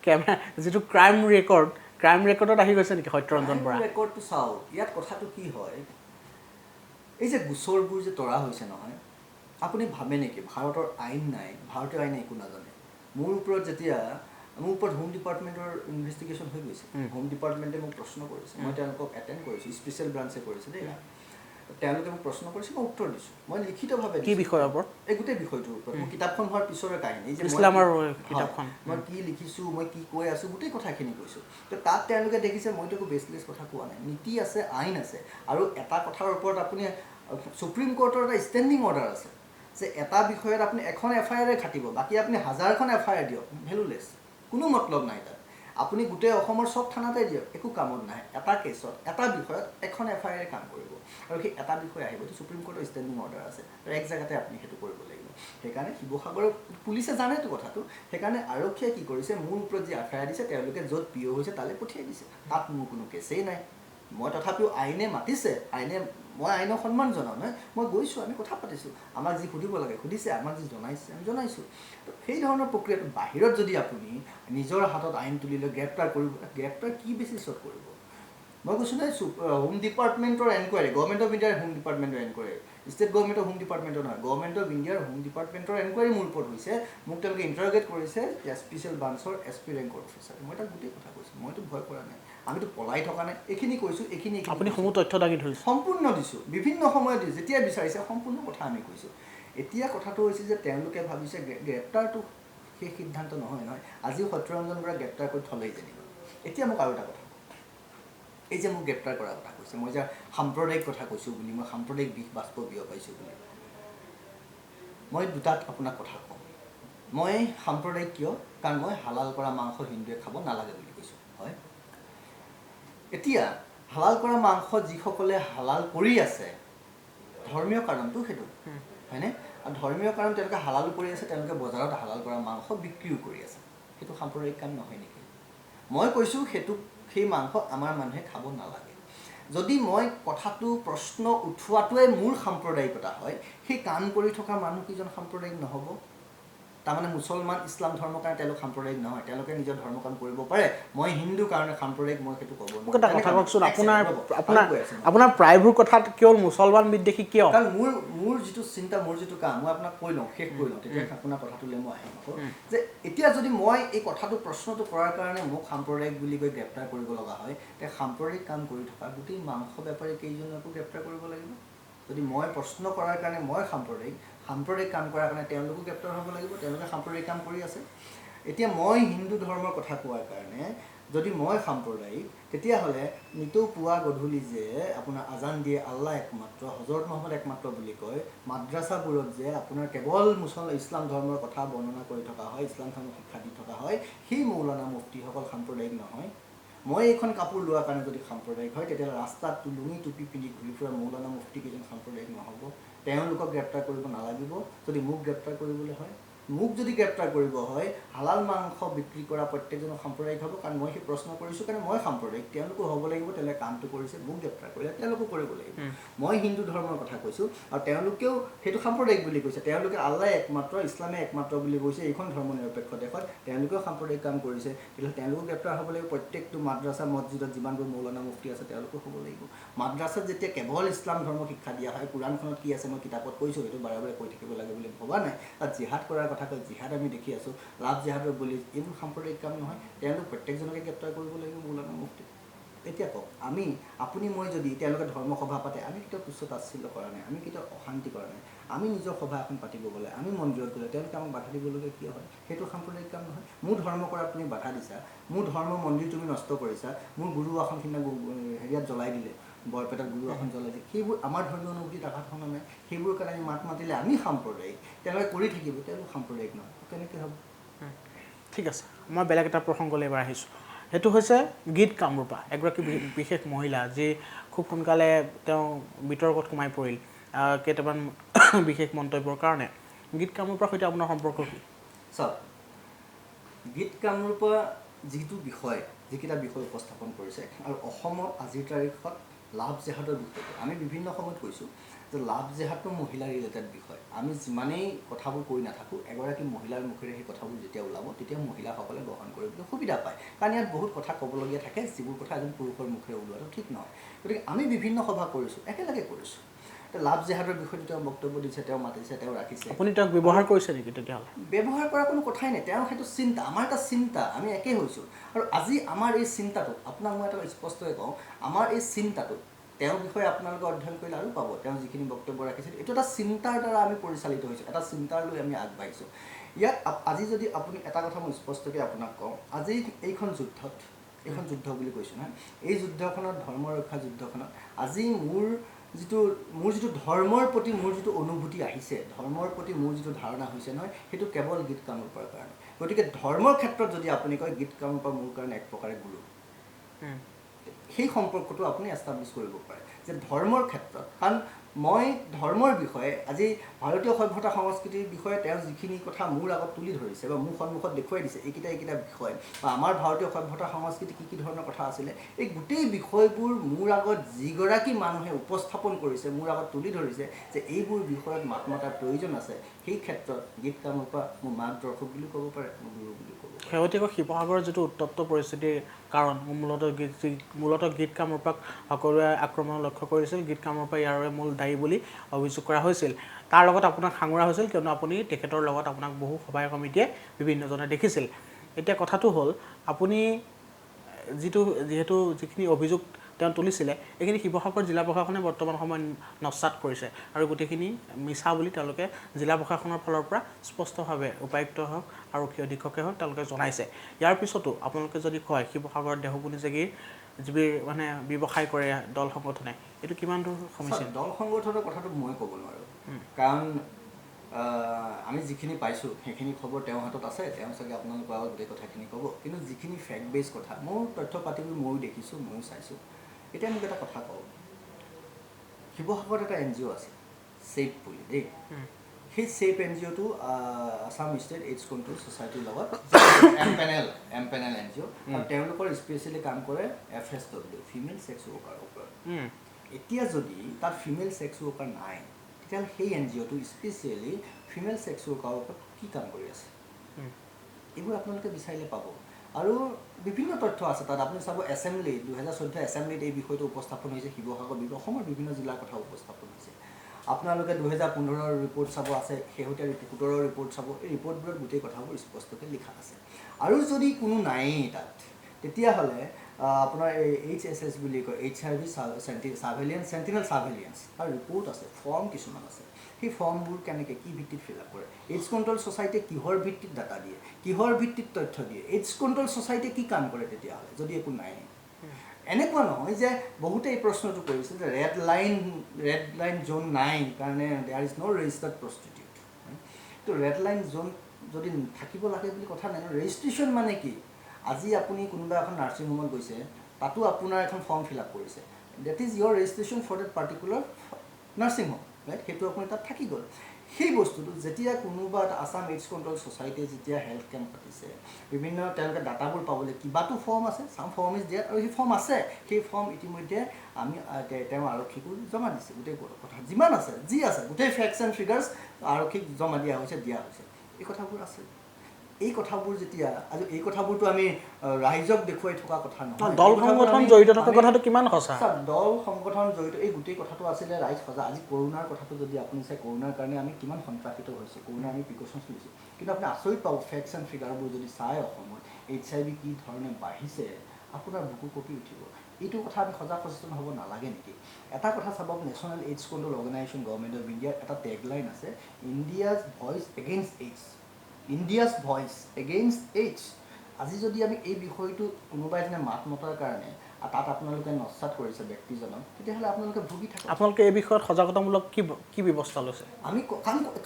কেমেৰা যিটো ক্ৰাইম ৰেকৰ্ডত আহি গৈছে নেকি সত্যৰঞ্জন বৰা ৰেকৰ্ডটো চাওক ইয়াত কথাটো কি হয় এই যে গোচৰবোৰ যে তৰা হৈছে নহয় আপুনি ভাবে নেকি ভাৰতৰ আইন নাই ভাৰতীয় আইনে একো নাজানে মোৰ ওপৰত যেতিয়া মোৰ ওপৰত হোম ডিপাৰ্টমেণ্টৰ ইনভেষ্টিগেশ্যন হৈ গৈছে হোম ডিপাৰ্টমেণ্টে মোক প্ৰশ্ন কৰিছে মই তেওঁলোকক এটেণ্ড কৰিছোঁ স্পেচিয়েল ব্ৰাঞ্চে কৰিছে দেই তেওঁলোকে মোক প্ৰশ্ন কৰিছে মই উত্তৰ দিছোঁ মই লিখিতভাৱে কি বিষয়ৰ ওপৰত এই গোটেই বিষয়টোৰ ওপৰত মোৰ কিতাপখন হোৱাৰ পিছৰে কাহিনী যে কিতাপখন মই কি লিখিছোঁ মই কি কৈ আছোঁ গোটেই কথাখিনি কৈছোঁ তো তাত তেওঁলোকে দেখিছে মইতো একো বেচলেছ কথা কোৱা নাই নীতি আছে আইন আছে আৰু এটা কথাৰ ওপৰত আপুনি সুপ্ৰিম কোৰ্টৰ এটা ষ্টেণ্ডিং অৰ্ডাৰ আছে যে এটা বিষয়ত আপুনি এখন FIR খাটিব বাকী আপুনি 1000খন FIR দিয়ক ভেলুলেছ কোনো মতলব নাই তাত আপুনি গোটেই অসমৰ চব থানাতে দিয়ক একো কামত নাহে এটা কেছত এটা বিষয়ত এখন FIR কাম কৰিব আৰু সেই এটা বিষয় আহিব এইটো সুপ্ৰিম কোৰ্টৰ ষ্টেণ্ডিং অৰ্ডাৰ আছে আৰু এক জেগাতে আপুনি সেইটো কৰিব লাগিব সেইকাৰণে শিৱসাগৰৰ পুলিচে জানেতো কথাটো সেইকাৰণে আৰক্ষীয়ে কি কৰিছে মোৰ ওপৰত যি FIR দিছে তেওঁলোকে য'ত PO হৈছে তালৈ পঠিয়াই দিছে তাত মোৰ কোনো কেছেই নাই মই তথাপিও আইনে মাতিছে মই আইনক সন্মান জনাওঁ নহয় মই গৈছোঁ আমি কথা পাতিছোঁ আমাক যি সুধিব লাগে সুধিছে আমাক যি জনাইছে আমি জনাইছোঁ তো সেই ধৰণৰ প্ৰক্ৰিয়াটো বাহিৰত যদি আপুনি নিজৰ হাতত আইন তুলি লৈ গ্ৰেপ্তাৰ কৰিব গ্ৰেপ্তাৰ কি বেচিছত কৰিব মই কৈছোঁ নাই হোম ডিপাৰ্টমেণ্টৰ এনকুৱাৰী গভৰ্ণমেণ্ট অফ ইণ্ডিয়াৰ হোম ডিপাৰ্টমেণ্টৰ এনকুৱাৰী ষ্টেট গভৰ্ণমেণ্টৰ হোম ডিপাৰ্টমেণ্টৰ নহয় গভৰ্ণমেণ্ট অফ ইণ্ডিয়াৰ হোম ডিপাৰ্টমেণ্টৰ এনকুৱাৰী মোৰ ওপৰত হৈছে মোক তেওঁলোকে ইণ্টাৰগেট কৰিছে স্পেচিয়েল ব্ৰাঞ্চৰ SP ৰেংকৰ অফিচাৰ মই তাক গোটেই কথা কৈছোঁ মইতো ভয় কৰা নাই আমিতো পলাই থকা নাই এইখিনি কৈছোঁ এইখিনি আপুনি সমূহ তথ্য দাঙি ধৰিছে সম্পূৰ্ণ দিছোঁ বিভিন্ন সময়ত যেতিয়া বিচাৰিছে সম্পূৰ্ণ কথা আমি কৈছোঁ এতিয়া কথাটো হৈছে যে তেওঁলোকে ভাবিছে গ্ৰেপ্তাৰটো সেই সিদ্ধান্ত নহয় আজিও সত্যৰঞ্জন বৰা গ্ৰেপ্তাৰ কৰি থ'লেই যেনিবা এতিয়া মোক আৰু এটা কথা এই যে মোক গ্ৰেপ্তাৰ কৰাৰ কথা কৈছে মই যে সাম্প্ৰদায়িক কথা কৈছোঁ বুলি মই সাম্প্ৰদায়িক বিষ বাষ্প বিয়পাইছোঁ বুলি মই দুটাত আপোনাক কথা কওঁ মই সাম্প্ৰদায়িক কিয় কাৰণ মই হালাল কৰা মাংস হিন্দুৱে খাব নালাগে বুলি কৈছোঁ হয় এতিয়া হালাল কৰা মাংস যিসকলে হালাল কৰি আছে ধৰ্মীয় কাৰণটো সেইটো হয়নে আৰু ধৰ্মীয় কাৰণ তেওঁলোকে হালাল কৰি আছে তেওঁলোকে বজাৰত হালাল কৰা মাংস বিক্ৰীও কৰি আছে সেইটো সাম্প্ৰদায়িক কাম নহয় নেকি মই কৈছোঁ সেইটো সেই মাংস আমাৰ মানুহে খাব নালাগে যদি মই কথাটো প্ৰশ্ন উঠোৱাটোৱে মোৰ সাম্প্ৰদায়িকতা হয় সেই কাম কৰি থকা মানুহ কিজন সাম্প্ৰদায়িক নহ'ব তাৰমানে মুছলমান ইছলাম ধৰ্মৰ কাৰণে তেওঁলোক সাম্প্ৰদায়িক নহয় তেওঁলোকে নিজৰ ধৰ্ম কাম কৰিব পাৰে মই হিন্দু কাৰণে সাম্প্ৰদায়িক মই সেইটো ক'ব মোক এটা কথা কওকচোন আপোনাৰ প্ৰায়বোৰ কথাত কেৱল মুছলমান বিদ্বেষী কিয় কাৰণ মোৰ যিটো চিন্তা মোৰ যিটো কাম মই আপোনাক কৈ লওঁ শেষ কৰি লওঁ তেতিয়া আপোনাৰ কথাটোলৈ মই আহিম আকৌ যে এতিয়া যদি মই এই কথাটো প্ৰশ্নটো কৰাৰ কাৰণে মোক সাম্প্ৰদায়িক বুলি কৈ গ্ৰেপ্তাৰ কৰিব লগা হয় তে সাম্প্ৰদায়িক কাম কৰি থকা গোটেই মাংস বেপাৰী কেইজনকো গ্ৰেপ্তাৰ কৰিব লাগিব যদি মই প্ৰশ্ন কৰাৰ কাৰণে মই সাম্প্ৰদায়িক কাম কৰাৰ কাৰণে তেওঁলোকো গ্ৰেপ্তাৰ হ'ব লাগিব তেওঁলোকে সাম্প্ৰদায়িক কাম কৰি আছে এতিয়া মই হিন্দু ধৰ্মৰ কথা কোৱাৰ কাৰণে যদি মই সাম্প্ৰদায়িক তেতিয়াহ'লে নিতৌ পুৱা গধূলি যে আপোনাৰ আজান দিয়ে আল্লাহ একমাত্ৰ হজৰত মহম্মদ একমাত্ৰ বুলি কয় মাদ্ৰাছাবোৰত যে আপোনাৰ কেৱল ইছলাম ধৰ্মৰ কথা বৰ্ণনা কৰি থকা হয় ইছলাম ধৰ্মৰ শিক্ষা দি থকা হয় সেই মৌলানা মুফতিসকল সাম্প্ৰদায়িক নহয় মই এইখন কাপোৰ লোৱাৰ কাৰণে যদি সাম্প্ৰদায়িক হয় তেতিয়াহ'লে ৰাস্তাত লুঙি টুপি পিন্ধি ঘূৰি ফুৰা মৌলানা মুফতি কেইজন সাম্প্ৰদায়িক নহ'ব তেওঁলোকক গ্ৰেপ্তাৰ কৰিব নালাগিব যদি মোক গ্ৰেপ্তাৰ কৰিবলৈ হয় মোক যদি গ্ৰেপ্তাৰ কৰিব হয় হালাল মাংস বিক্ৰী কৰা প্ৰত্যেকজনক সাম্প্ৰদায়িক হ'ব কাৰণ মই সেই প্ৰশ্ন কৰিছোঁ কাৰণে মই সাম্প্ৰদায়িক তেওঁলোকো হ'ব লাগিব তেওঁলোকে কামটো কৰিছে মোক গ্ৰেপ্তাৰ কৰিলে তেওঁলোকো কৰিব লাগিব মই হিন্দু ধৰ্মৰ কথা কৈছোঁ আৰু তেওঁলোকেও সেইটো সাম্প্ৰদায়িক বুলি কৈছে তেওঁলোকে আল্লাহ একমাত্ৰ ইছলামে একমাত্ৰ বুলি কৈছে এইখন ধৰ্ম নিৰপেক্ষ দেশত তেওঁলোকেও সাম্প্ৰদায়িক কাম কৰিছে তেতিয়াহ'লে তেওঁলোকো গ্ৰেপ্তাৰ হ'ব লাগিব প্ৰত্যেকটো মাদ্ৰাছা মছজিদত যিমানবোৰ মৌলানা মুফতি আছে তেওঁলোকো হ'ব লাগিব মাদ্ৰাছাত যেতিয়া কেৱল ইছলাম ধৰ্ম শিক্ষা দিয়া হয় কোৰাণখনত কি আছে মই কিতাপত কৈছোঁ সেইটো বাৰে বাৰে কৈ থাকিব লাগে বুলি ভবা নাই তাত জিহাদ কৰাৰ কথা কয় জিহাদ আমি দেখি আছোঁ লাভ জিহাদৰ বুলি এইবোৰ সাম্প্ৰদায়িক কাম নহয় তেওঁলোক প্ৰত্যেকজনকে গ্ৰেপ্তাৰ কৰিব লাগিব মৌলানা মুফতি এতিয়া কওক আপুনি মই যদি তেওঁলোকে ধৰ্মসভা পাতে আমি কেতিয়াও তুচ্ছ তাচ্ছিল্য কৰা নাই আমি কেতিয়াও অশান্তি কৰা নাই আমি নিজৰ সভা এখন পাতিব গ'লে আমি মন্দিৰত গ'লে তেওঁলোকে আমাক বাধা দিবলগীয়া কিয় হয় সেইটো সাম্প্ৰদায়িক কাম নহয় মোৰ ধৰ্ম কৰাত তুমি বাধা দিছা মোৰ ধৰ্ম মন্দিৰ তুমি নষ্ট কৰিছা মোৰ গুৰু আসন সিদিনা হেৰিয়াত জ্বলাই দিলে বৰপেটাত গুৰু আসন জ্বলাই দিয়ে সেইবোৰ আমাৰ ধৰ্মীয় অনুভূতিত আঘাত সনা নাই সেইবোৰৰ কাৰণে আমি মাত মাতিলে আমি সাম্প্ৰদায়িক তেওঁলোকে কৰি থাকিব তেওঁলোক সাম্প্ৰদায়িক নহয় কেনেকৈ হ'ব ঠিক আছে মই বেলেগ এটা প্ৰসংগলৈ এবাৰ আহিছোঁ সেইটো হৈছে গীত কামৰূপা এগৰাকী বিশেষ মহিলা যি খুব সোনকালে তেওঁ বিতৰ্কত সোমাই পৰিল কেইটামান বিশেষ মন্তব্যৰ কাৰণে গীত কামৰূপাৰ সৈতে আপোনাৰ সম্পৰ্ক কি চাওক গীত কামৰূপা যিটো বিষয় যিকেইটা বিষয় উপস্থাপন কৰিছে আৰু অসমত আজিৰ তাৰিখত লাভ জেহাদৰ বিষয়টো আমি বিভিন্ন সময়ত কৈছোঁ যে লাভ জেহাদটো মহিলা ৰিলেটেড বিষয় আমি যিমানেই কথাবোৰ কৈ নাথাকোঁ এগৰাকী মহিলাৰ মুখেৰে সেই কথাবোৰ যেতিয়া ওলাব তেতিয়া মহিলাসকলে গ্ৰহণ কৰিবলৈ সুবিধা পায় কাৰণ ইয়াত বহুত কথা ক'বলগীয়া থাকে যিবোৰ কথা এজন পুৰুষৰ মুখেৰে ওলোৱাটো ঠিক নহয় গতিকে আমি বিভিন্ন সভা কৰিছোঁ একেলগে কৰিছোঁ লাভ জেহাদৰ বিষয়টো তেওঁ বক্তব্য দিছে তেওঁ মাতিছে তেওঁ ৰাখিছে আপুনি তেওঁক ব্যৱহাৰ কৰিছে নেকি তেতিয়াহ'লে ব্যৱহাৰ কৰাৰ কোনো কথাই নাই তেওঁৰ সেইটো চিন্তা আমাৰ এটা চিন্তা আমি একেই হৈছোঁ আৰু আজি আমাৰ এই চিন্তাটো আপোনাক মই এটা স্পষ্টকৈ কওঁ আমাৰ এই চিন্তাটো তেওঁৰ বিষয়ে আপোনালোকে অধ্যয়ন কৰিলে আৰু পাব তেওঁ যিখিনি বক্তব্য ৰাখিছিল এইটো এটা চিন্তাৰ দ্বাৰা আমি পৰিচালিত হৈছোঁ এটা চিন্তাৰ লৈ আমি আগবাঢ়িছোঁ ইয়াত আজি যদি আপুনি এটা কথা মই স্পষ্টকৈ আপোনাক কওঁ আজি এইখন যুদ্ধ বুলি কৈছোঁ নহয় এই যুদ্ধখনত ধৰ্ম ৰক্ষা যুদ্ধখনত আজি মোৰ যিটো ধৰ্মৰ প্ৰতি মোৰ যিটো অনুভূতি আহিছে ধৰ্মৰ প্ৰতি মোৰ যিটো ধাৰণা হৈছে নহয় সেইটো কেৱল গীত কামৰূপাৰ কাৰণে গতিকে ধৰ্মৰ ক্ষেত্ৰত যদি আপুনি কয় গীত কামৰূপা মোৰ কাৰণে এক প্ৰকাৰে গুৰু সেই সম্পৰ্কটো আপুনি এষ্টাব্লিছ কৰিব পাৰে যে ধৰ্মৰ ক্ষেত্ৰত কাৰণ মই ধৰ্মৰ বিষয়ে আজি ভাৰতীয় সভ্যতা সংস্কৃতিৰ বিষয়ে তেওঁ যিখিনি কথা মোৰ আগত তুলি ধৰিছে বা মোৰ সন্মুখত দেখুৱাই দিছে এইকেইটা বিষয় বা আমাৰ ভাৰতীয় সভ্যতা সংস্কৃতি কি ধৰণৰ কথা আছিলে এই গোটেই বিষয়বোৰ মোৰ আগত যিগৰাকী মানুহে উপস্থাপন কৰিছে মোৰ আগত তুলি ধৰিছে যে এইবোৰ বিষয়ত মাত মতাৰ প্ৰয়োজন আছে সেই ক্ষেত্ৰত গীত কামৰূপা মোৰ মাৰ্গদৰ্শক বুলি ক'ব পাৰে মোৰ গুৰু বুলি ক'ব পাৰে শেহতীয়াকৈ শিৱসাগৰৰ যিটো উত্তপ্ত পৰিস্থিতিৰ কাৰণ মূলতঃ গীত কামৰূপাক সকলোৱে আক্ৰমণ লক্ষ্য কৰিছিল গীত কামৰূপা ইয়াৰে মূল দায়ী বুলি অভিযোগ কৰা হৈছিল তাৰ লগত আপোনাক সাঙুৰা হৈছিল কিয়নো আপুনি তেখেতৰ লগত আপোনাক বহু সভাই কমিটিয়ে বিভিন্নজনে দেখিছিল এতিয়া কথাটো হ'ল আপুনি যিখিনি অভিযোগ তেওঁ তুলিছিলে এইখিনি শিৱসাগৰ জিলা প্ৰশাসনে বৰ্তমান সময়ত নস্যাৎ কৰিছে আৰু গোটেইখিনি মিছা বুলি তেওঁলোকে জিলা প্ৰশাসনৰ ফালৰ পৰা স্পষ্টভাৱে উপায়ুক্ত হওক আৰক্ষী অধীক্ষকে হওক তেওঁলোকে জনাইছে ইয়াৰ পিছতো আপোনালোকে যদি কয় শিৱসাগৰত দেহপুনি জেগীৰ যিবোৰ মানে ব্যৱসায় কৰে দল সংগঠনে এইটো কিমান দূৰ সমস্যা দল সংগঠনৰ কথাটো মই ক'ব নোৱাৰোঁ কাৰণ আমি যিখিনি পাইছোঁ সেইখিনি খবৰ তেওঁৰ হাতত আছে তেওঁ চাগে আপোনালোকৰ আগত গোটেই কথাখিনি ক'ব কিন্তু যিখিনি ফেক্ট বেছ কথা মোৰ তথ্য পাতিবোৰ ময়ো দেখিছোঁ ময়ো চাইছোঁ এতিয়া মোক এটা কথা কওঁ শিৱসাগৰত এটা NGO আছে ছেইফ বুলি দেই সেই চেপ NGOটো আছাম ষ্টেট এইডছ কণ্ট্ৰল ছ'চাইটিৰ লগত এম-পেনেল NGO আৰু তেওঁলোকৰ স্পেচিয়েলি কাম কৰে FSW ফিমেল ছেক্স ৱৰ্কাৰৰ ওপৰত। এতিয়া যদি তাত ফিমেল ছেক্স ৱৰ্কাৰ নাই তেতিয়াহ'লে সেই NGOটো স্পেচিয়েলি ফিমেল ছেক্স ৱৰ্কাৰৰ ওপৰত কি কাম কৰি আছে এইবোৰ আপোনালোকে বিচাৰিলে পাব। আৰু বিভিন্ন তথ্য আছে তাত। আপুনি চাব এছেম্বলি 2014 এছেম্বলিত এই বিষয়টো উপস্থাপন হৈছে, শিৱসাগৰ অসমৰ বিভিন্ন জিলাৰ কথা উপস্থাপন হৈছে। আপোনালোকে 2015 ৰিপৰ্ট চাব আছে, শেহতীয়া 17 ৰিপৰ্ট চাব, এই ৰিপৰ্টবোৰত গোটেই কথাবোৰ স্পষ্টকৈ লিখা আছে। আৰু যদি কোনো নায়েই তাত তেতিয়াহ'লে আপোনাৰ এই HSS বুলি কয় HIV চেণ্টিনেল ছাৰ্ভেইলেঞ্চ আৰু ৰিপৰ্ট আছে, ফৰ্ম কিছুমান আছে। সেই ফৰ্মবোৰ কেনেকৈ কি ভিত্তিত ফিল আপ কৰে, এইডছ কণ্ট্ৰল ছ'চাইটিয়ে কিহৰ ভিত্তিত ডাটা দিয়ে, কিহৰ ভিত্তিত তথ্য দিয়ে, এইডছ কণ্ট্ৰল ছ'চাইটিয়ে কি কাম কৰে তেতিয়াহ'লে যদি একো নাই। এনেকুৱা নহয় যে বহুতে এই প্ৰশ্নটো কৰিছে যে ৰেড লাইন জ'ন নাই কাৰণে there is no' registered prostitute. তো ৰেড লাইন জ'ন যদি থাকিব লাগে বুলি কথা নাই। ৰেজিষ্ট্ৰেশ্যন মানে কি, আজি আপুনি কোনোবা এখন নাৰ্ছিং হোমত গৈছে, তাতো আপোনাৰ এখন ফৰ্ম ফিল আপ কৰিছে, that is your registration for that particular nursing home, right? সেইটো আপুনি তাত থাকি গ'ল। সেই বস্তুটো যেতিয়া কোনোবা এটা আছাম এইডছ কণ্ট্ৰল ছ'চাইটিয়ে যেতিয়া হেল্থ কেম্প পাতিছে, বিভিন্ন তেওঁলোকে ডাটাবোৰ পাবলৈ কিবাটো ফৰ্ম আছে, চাম ফৰ্ম ইজ দিয়াত, আৰু সেই ফৰ্ম আছে, সেই ফৰ্ম ইতিমধ্যে আমি তেওঁ আৰক্ষীকো জমা দিছে। গোটেই কথা যিমান আছে যি আছে গোটেই ফেক্টছ এণ্ড ফিগাৰ্ছ আৰক্ষীক জমা দিয়া হৈছে। এই কথাবোৰ আছে। এই কথাবোৰ যেতিয়া আজি এই কথাবোৰতো আমি ৰাইজক দেখুৱাই থকা কথা নহয়। দল সংগঠন জড়িত থকা কথাটো কিমান সঁচা? দল সংগঠন জড়িত এই গোটেই কথাটো আছিলে ৰাইজ সজা। আজি কৰোণাৰ কথাটো যদি আপুনি চাই, কৰোণাৰ কাৰণে আমি কিমান সন্ত্ৰাসিত হৈছোঁ, কৰোণা আমি প্ৰিকশ্যনছ লৈছোঁ, কিন্তু আপুনি আচৰিত পাব ফেক্টছ এণ্ড ফিগাৰবোৰ যদি চাই অসমত HIV কি ধৰণে বাঢ়িছে, আপোনাৰ বুকু কঁপি উঠিব। এইটো কথা আমি সজাগ সচেতন হ'ব নালাগে নেকি? এটা কথা চাব, national AIDS control organisation government of ইণ্ডিয়াৰ এটা টেগলাইন আছে, India's voice against AIDS. India's voice against AIDS. আজি যদি আমি এই বিষয়টো কোনোবা এজনে মাত মতাৰ কাৰণে তাত আপোনালোকে নস্যাৎ কৰিছে ব্যক্তিজনক, তেতিয়াহ'লে আপোনালোকে ভুগি থাকে। আপোনালোকে এই বিষয়ত সজাগতামূলক কি ব্যৱস্থা লৈছে? আমি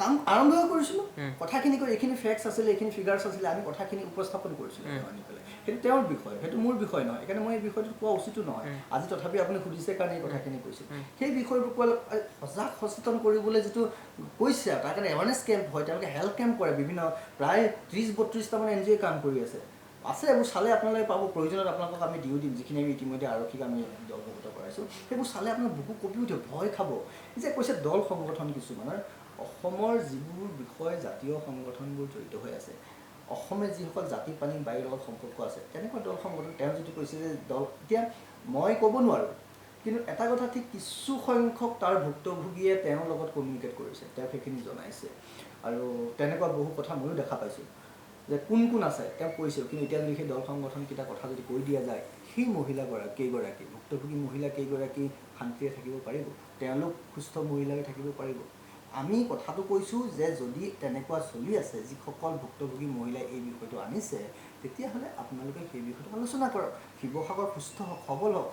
কাম আৰম্ভ কৰিছিলোঁ, কথাখিনি কৈ এইখিনি ফেক্টছ আছিলে, এইখিনি ফিগাৰ্ছ আছিলে, আমি কথাখিনি উপস্থাপন কৰিছিলোঁ আনি পেলাই। সেইটো তেওঁৰ বিষয়, সেইটো মোৰ বিষয় নহয়, সেইকাৰণে মই এই বিষয়টো কোৱা উচিতো নহয়। আজি তথাপি আপুনি সুধিছে কাৰণে এই কথাখিনি কৈছোঁ। সেই বিষয়বোৰ কোৱা সজাগ সচেতন কৰিবলৈ যিটো কৈছে, তাৰ কাৰণে এৱাৰনেছ কেম্প হয়, তেওঁলোকে হেল্থ কেম্প কৰে, বিভিন্ন প্ৰায় 30-32টামান NGO কাম কৰি আছে। এইবোৰ চালে আপোনালোকে পাব, প্ৰয়োজনত আপোনালোকক আমি দিওঁ দিম, যিখিনি আমি ইতিমধ্যে আৰক্ষীক আমি অৱগত কৰাইছোঁ। সেইবোৰ চালে আপোনাৰ বুকু কঁপি উঠে, ভয় খাব। যে কৈছে দল সংগঠন কিছুমানৰ, অসমৰ যিবোৰ বিষয় জাতীয় সংগঠনবোৰ জড়িত হৈ আছে, অসমে যিসকল জাতি পানী বায়ুৰ লগত সম্পৰ্ক আছে, তেনেকুৱা দল সংগঠন, তেওঁ যদি কৈছে যে দল, এতিয়া মই ক'ব নোৱাৰোঁ, কিন্তু এটা কথা ঠিক, কিছু সংখ্যক তাৰ ভুক্তভোগীয়ে তেওঁৰ লগত কমিউনিকেট কৰিছে, তেওঁ সেইখিনি জনাইছে। আৰু তেনেকুৱা বহু কথা ময়ো দেখা পাইছোঁ যে কোন আছে তেওঁ কৈছে, কিন্তু এতিয়া যদি সেই দল সংগঠনকেইটা কথা যদি কৈ দিয়া যায়, সেই কেইগৰাকী ভুক্তভোগী মহিলা কেইগৰাকী শান্তিৰে থাকিব পাৰিব, তেওঁলোক সুস্থ মহিলাই থাকিব পাৰিব। আমি কথাটো কৈছোঁ যে যদি তেনেকুৱা চলি আছে, যিসকল ভুক্তভোগী মহিলাই এই বিষয়টো আনিছে, তেতিয়াহ'লে আপোনালোকে সেই বিষয়টো আলোচনা কৰক। শিৱসাগৰ সুস্থ হওক, সবল হওক।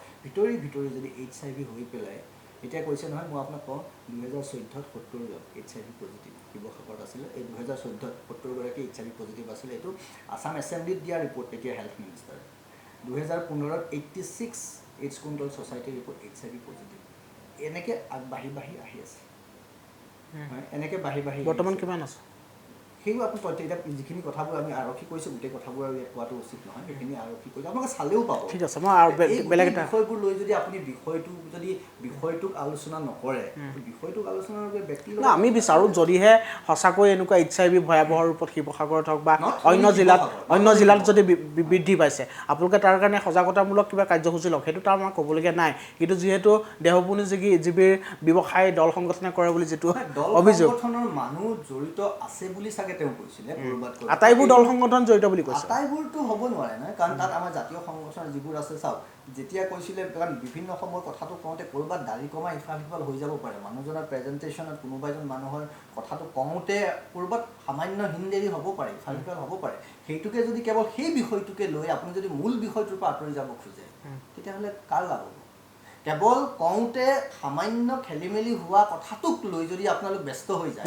ভিতৰি যদি HIV হৈ পেলাই, এতিয়া কৈছে নহয়, মই আপোনাক কওঁ 2014 70জন HIV পজিটিভ শিৱসাগৰত আছিলে। এই 2014 70গৰাকী HIV পজিটিভ আছিলে। এইটো আছাম এছেম্বলিত দিয়া ৰিপৰ্ট, তেতিয়া হেল্থ মিনিষ্টাৰ। 2015 86 এইডছ কণ্ট্ৰল ছ'চাইটিৰ ৰিপৰ্ট HIV পজিটিভ। এনেকৈ বাঢ়ি আহি আছে, এনেকৈ বাঢ়ি বৰ্তমান কিমান আছে? সেইবোৰ আপুনি তথ্য, এতিয়া যিখিনি কথাবোৰ আমি আৰক্ষী কৈছোঁ, গোটেই কথাবোৰ আৰু ইয়াত কোৱাটো উচিত নহয়, সেইখিনি আৰক্ষী কৈছোঁ, আপোনালোকে চালেও পাব। ঠিক আছে, মই আৰু বেলেগ এটা বিষয়বোৰ লৈ যদি আপুনি বিষয়টোক আলোচনা নকৰে, বিষয়টোক আলোচনাৰ বাবে ব্যক্তি আমি বিচাৰোঁ, যদিহে সঁচাকৈ এনেকুৱা HIV ভয়াৱহ ৰূপত শিৱসাগৰত হওক বা অন্য জিলাত যদি বৃদ্ধি পাইছে, আপোনালোকে তাৰ কাৰণে সজাগতামূলক কিবা কাৰ্যসূচী লওক, সেইটো তাৰ আমাৰ ক'বলগীয়া নাই। কিন্তু যিহেতু দেহপুনি জীৱিৰ ব্যৱসায় দল সংগঠনে কৰে বুলি যিটো অভিযোগ, মানুহ জড়িত আছে বুলি চাগে তেওঁ কৈছিলে, আটাইবোৰ দল সংগঠন জড়িত বুলি কৈছে। আটাইবোৰতো হ'ব নোৱাৰে নহয়, কাৰণ তাত আমাৰ জাতীয় সংগঠন যিবোৰ আছে, চাওক, যেতিয়া কৈছিলে, কাৰণ বিভিন্ন সময়ত কথাটো কওঁতে ক'ৰবাত দাড়ি কমা ইফাল সিফাল হৈ যাব পাৰে, মানুহজনৰ প্ৰেজেণ্টেশ্যনত কোনোবা এজন মানুহৰ কথাটো কওঁতে ক'ৰবাত সামান্য হিনদেৰি হ'ব পাৰে, ইফাল সিফাল হ'ব পাৰে। সেইটোকে যদি কেৱল সেই বিষয়টোকে লৈ আপুনি যদি মূল বিষয়টোৰ পৰা আঁতৰি যাব খোজে, তেতিয়াহ'লে কাৰ লাভ হ'ব? কেৱল কওঁতে সামান্য খেলি মেলি হোৱা কথাটোক লৈ যদি আপোনালোক ব্যস্ত হৈ যায়,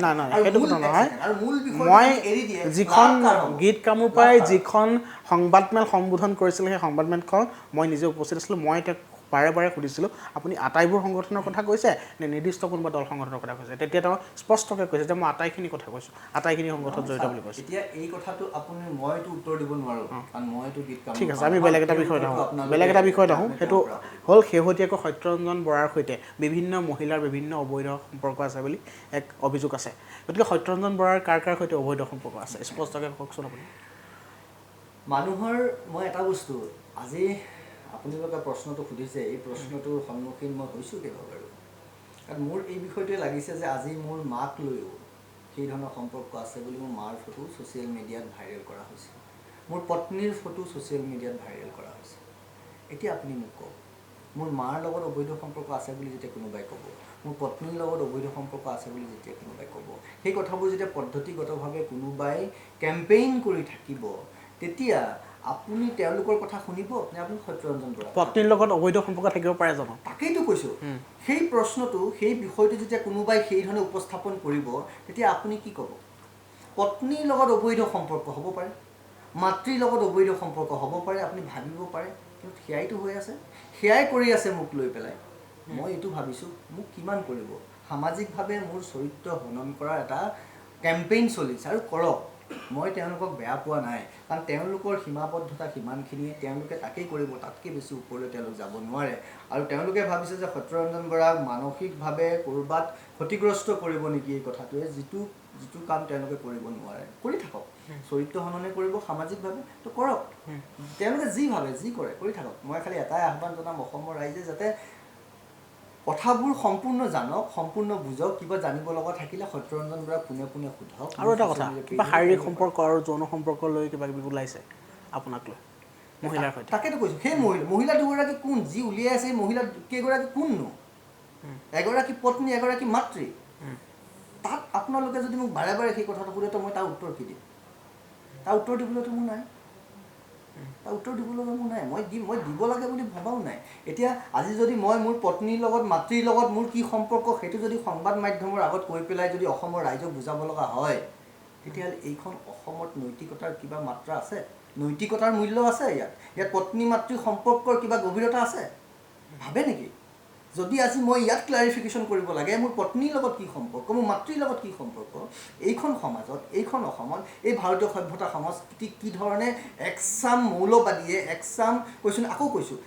আৰু মূল মই যিখন গীত কামৰূপাই যিখন সংবাদমেল সম্বোধন কৰিছিল, সেই সংবাদমেলখন মই নিজে উপস্থিত আছিলোঁ। মই এতিয়া বাৰে বাৰে সুধিছিলোঁ আপুনি আটাইবোৰ সংগঠনৰ কথা কৈছে নে নিৰ্দিষ্ট কোনোবা দল সংগঠনৰ কথা কৈছে তেতিয়া তেওঁ স্পষ্টকৈ কৈছে যে মই আটাইখিনি কথা কৈছোঁ আটাইখিনি সংগঠন জড়িত বুলি কৈছে এতিয়া এই কথাটো আপুনি মইতো উত্তৰ দিব নোৱাৰোঁ কাৰণ মইতো গীত গাম ঠিক আছে আমি বেলেগ এটা বিষয়ত আহোঁ সেইটো হ'ল শেহতীয়াকৈ সত্যৰঞ্জন বৰাৰ সৈতে বিভিন্ন মহিলাৰ বিভিন্ন অবৈধ সম্পৰ্ক আছে বুলি এক অভিযোগ আছে গতিকে সত্যৰঞ্জন বৰাৰ কাৰ সৈতে অবৈধ সম্পৰ্ক আছে স্পষ্টকৈ কওকচোন আপুনি মানুহৰ মই এটা বস্তু আজি আপোনালোকে প্ৰশ্নটো সুধিছে এই প্ৰশ্নটোৰ সন্মুখীন মই হৈছোঁ কেইবাবাৰো কাৰণ মোৰ এই বিষয়টোৱে লাগিছে যে আজি মোৰ মাক লৈও সেই ধৰণৰ সম্পৰ্ক আছে বুলি মোৰ মাৰ ফটো ছ'চিয়েল মিডিয়াত ভাইৰেল কৰা হৈছে মোৰ পত্নীৰ ফটো ছ'চিয়েল মিডিয়াত ভাইৰেল কৰা হৈছে এতিয়া আপুনি মোক কওক মোৰ মাৰ লগত অবৈধ সম্পৰ্ক আছে বুলি যেতিয়া কোনোবাই ক'ব মোৰ পত্নীৰ লগত অবৈধ সম্পৰ্ক আছে বুলি যেতিয়া কোনোবাই ক'ব সেই কথাবোৰ যেতিয়া পদ্ধতিগতভাৱে কোনোবাই কেম্পেইন কৰি থাকিব তেতিয়া আপুনি তেওঁলোকৰ কথা শুনিব নে আপুনি সত্যৰঞ্জন বৰা পত্নীৰ লগত অবৈধ সম্পৰ্ক থাকিব পাৰে জানো তাকেইতো কৈছোঁ সেই প্ৰশ্নটো সেই বিষয়টো যেতিয়া কোনোবাই সেই ধৰণে উপস্থাপন কৰিব তেতিয়া আপুনি কি ক'ব পত্নীৰ লগত অবৈধ সম্পৰ্ক হ'ব পাৰে মাতৃৰ লগত অবৈধ সম্পৰ্ক হ'ব পাৰে আপুনি ভাবিব পাৰে কিন্তু সেয়াইতো হৈ আছে সেয়াই কৰি আছে মোক লৈ পেলাই মই এইটো ভাবিছোঁ মোক কিমান কৰিব সামাজিকভাৱে মোৰ চৰিত্ৰ হনন কৰাৰ এটা কেম্পেইন চলিছে আৰু কৰক মই তেওঁলোকক বেয়া পোৱা নাই কাৰণ তেওঁলোকৰ সীমাবদ্ধতা সিমানখিনিয়ে তেওঁলোকে তাকেই কৰিব তাতকৈ বেছি ওপৰলৈ তেওঁলোক যাব নোৱাৰে আৰু তেওঁলোকে ভাবিছে যে সত্যৰঞ্জন বৰাক মানসিকভাৱে ক'ৰবাত ক্ষতিগ্ৰস্ত কৰিব নেকি এই কথাটোৱে যিটো কাম তেওঁলোকে কৰিব নোৱাৰে কৰি থাকক চৰিত্ৰ হননে কৰিব সামাজিকভাৱে তো কৰক তেওঁলোকে যি ভাবে যি কৰে কৰি থাকক মই খালি এটাই আহ্বান জনাম অসমৰ ৰাইজে যাতে কথাবোৰ সম্পূৰ্ণ জানক সম্পূৰ্ণ বুজক কিবা জানিব লগা থাকিলে সত্যৰঞ্জন বৰাক পোনে পোনে সোধক আৰু এটা কথা কিবা শাৰীৰিক সম্পৰ্ক আৰু যৌন সম্পৰ্ক লৈ কিবা কিবি ওলাইছে আপোনাক লৈ মহিলাৰ সৈতে তাকেতো কৈছোঁ সেই মহিলা দুগৰাকী কোন যি উলিয়াই আছে সেই মহিলা কেইগৰাকী কোননো এগৰাকী পত্নী এগৰাকী মাতৃ তাত আপোনালোকে যদি মোক বাৰে বাৰে সেই কথাটো সোধে তো মই তাৰ উত্তৰ কি দিম তাৰ উত্তৰ দিবলৈতো মোৰ নাই মই দিব লাগে বুলি ভবাও নাই এতিয়া আজি যদি মই মোৰ পত্নীৰ লগত মাতৃৰ লগত মোৰ কি সম্পৰ্ক সেইটো যদি সংবাদ মাধ্যমৰ আগত কৈ পেলাই যদি অসমৰ ৰাইজক বুজাব লগা হয় তেতিয়াহ'লে এইখন অসমত নৈতিকতাৰ কিবা মাত্ৰা আছে নৈতিকতাৰ মূল্য আছে ইয়াত পত্নী মাতৃ সম্পৰ্কৰ কিবা গভীৰতা আছে ভাবে নেকি যদি আজি মই ইয়াত ক্লাৰিফিকেশ্যন কৰিব লাগে মোৰ পত্নীৰ লগত কি সম্পৰ্ক মোৰ মাতৃৰ লগত কি সম্পৰ্ক এইখন সমাজত এইখন অসমত এই ভাৰতীয় সভ্যতা সংস্কৃতিক কি ধৰণে একচাম মৌলবাদীয়ে কৈছোঁ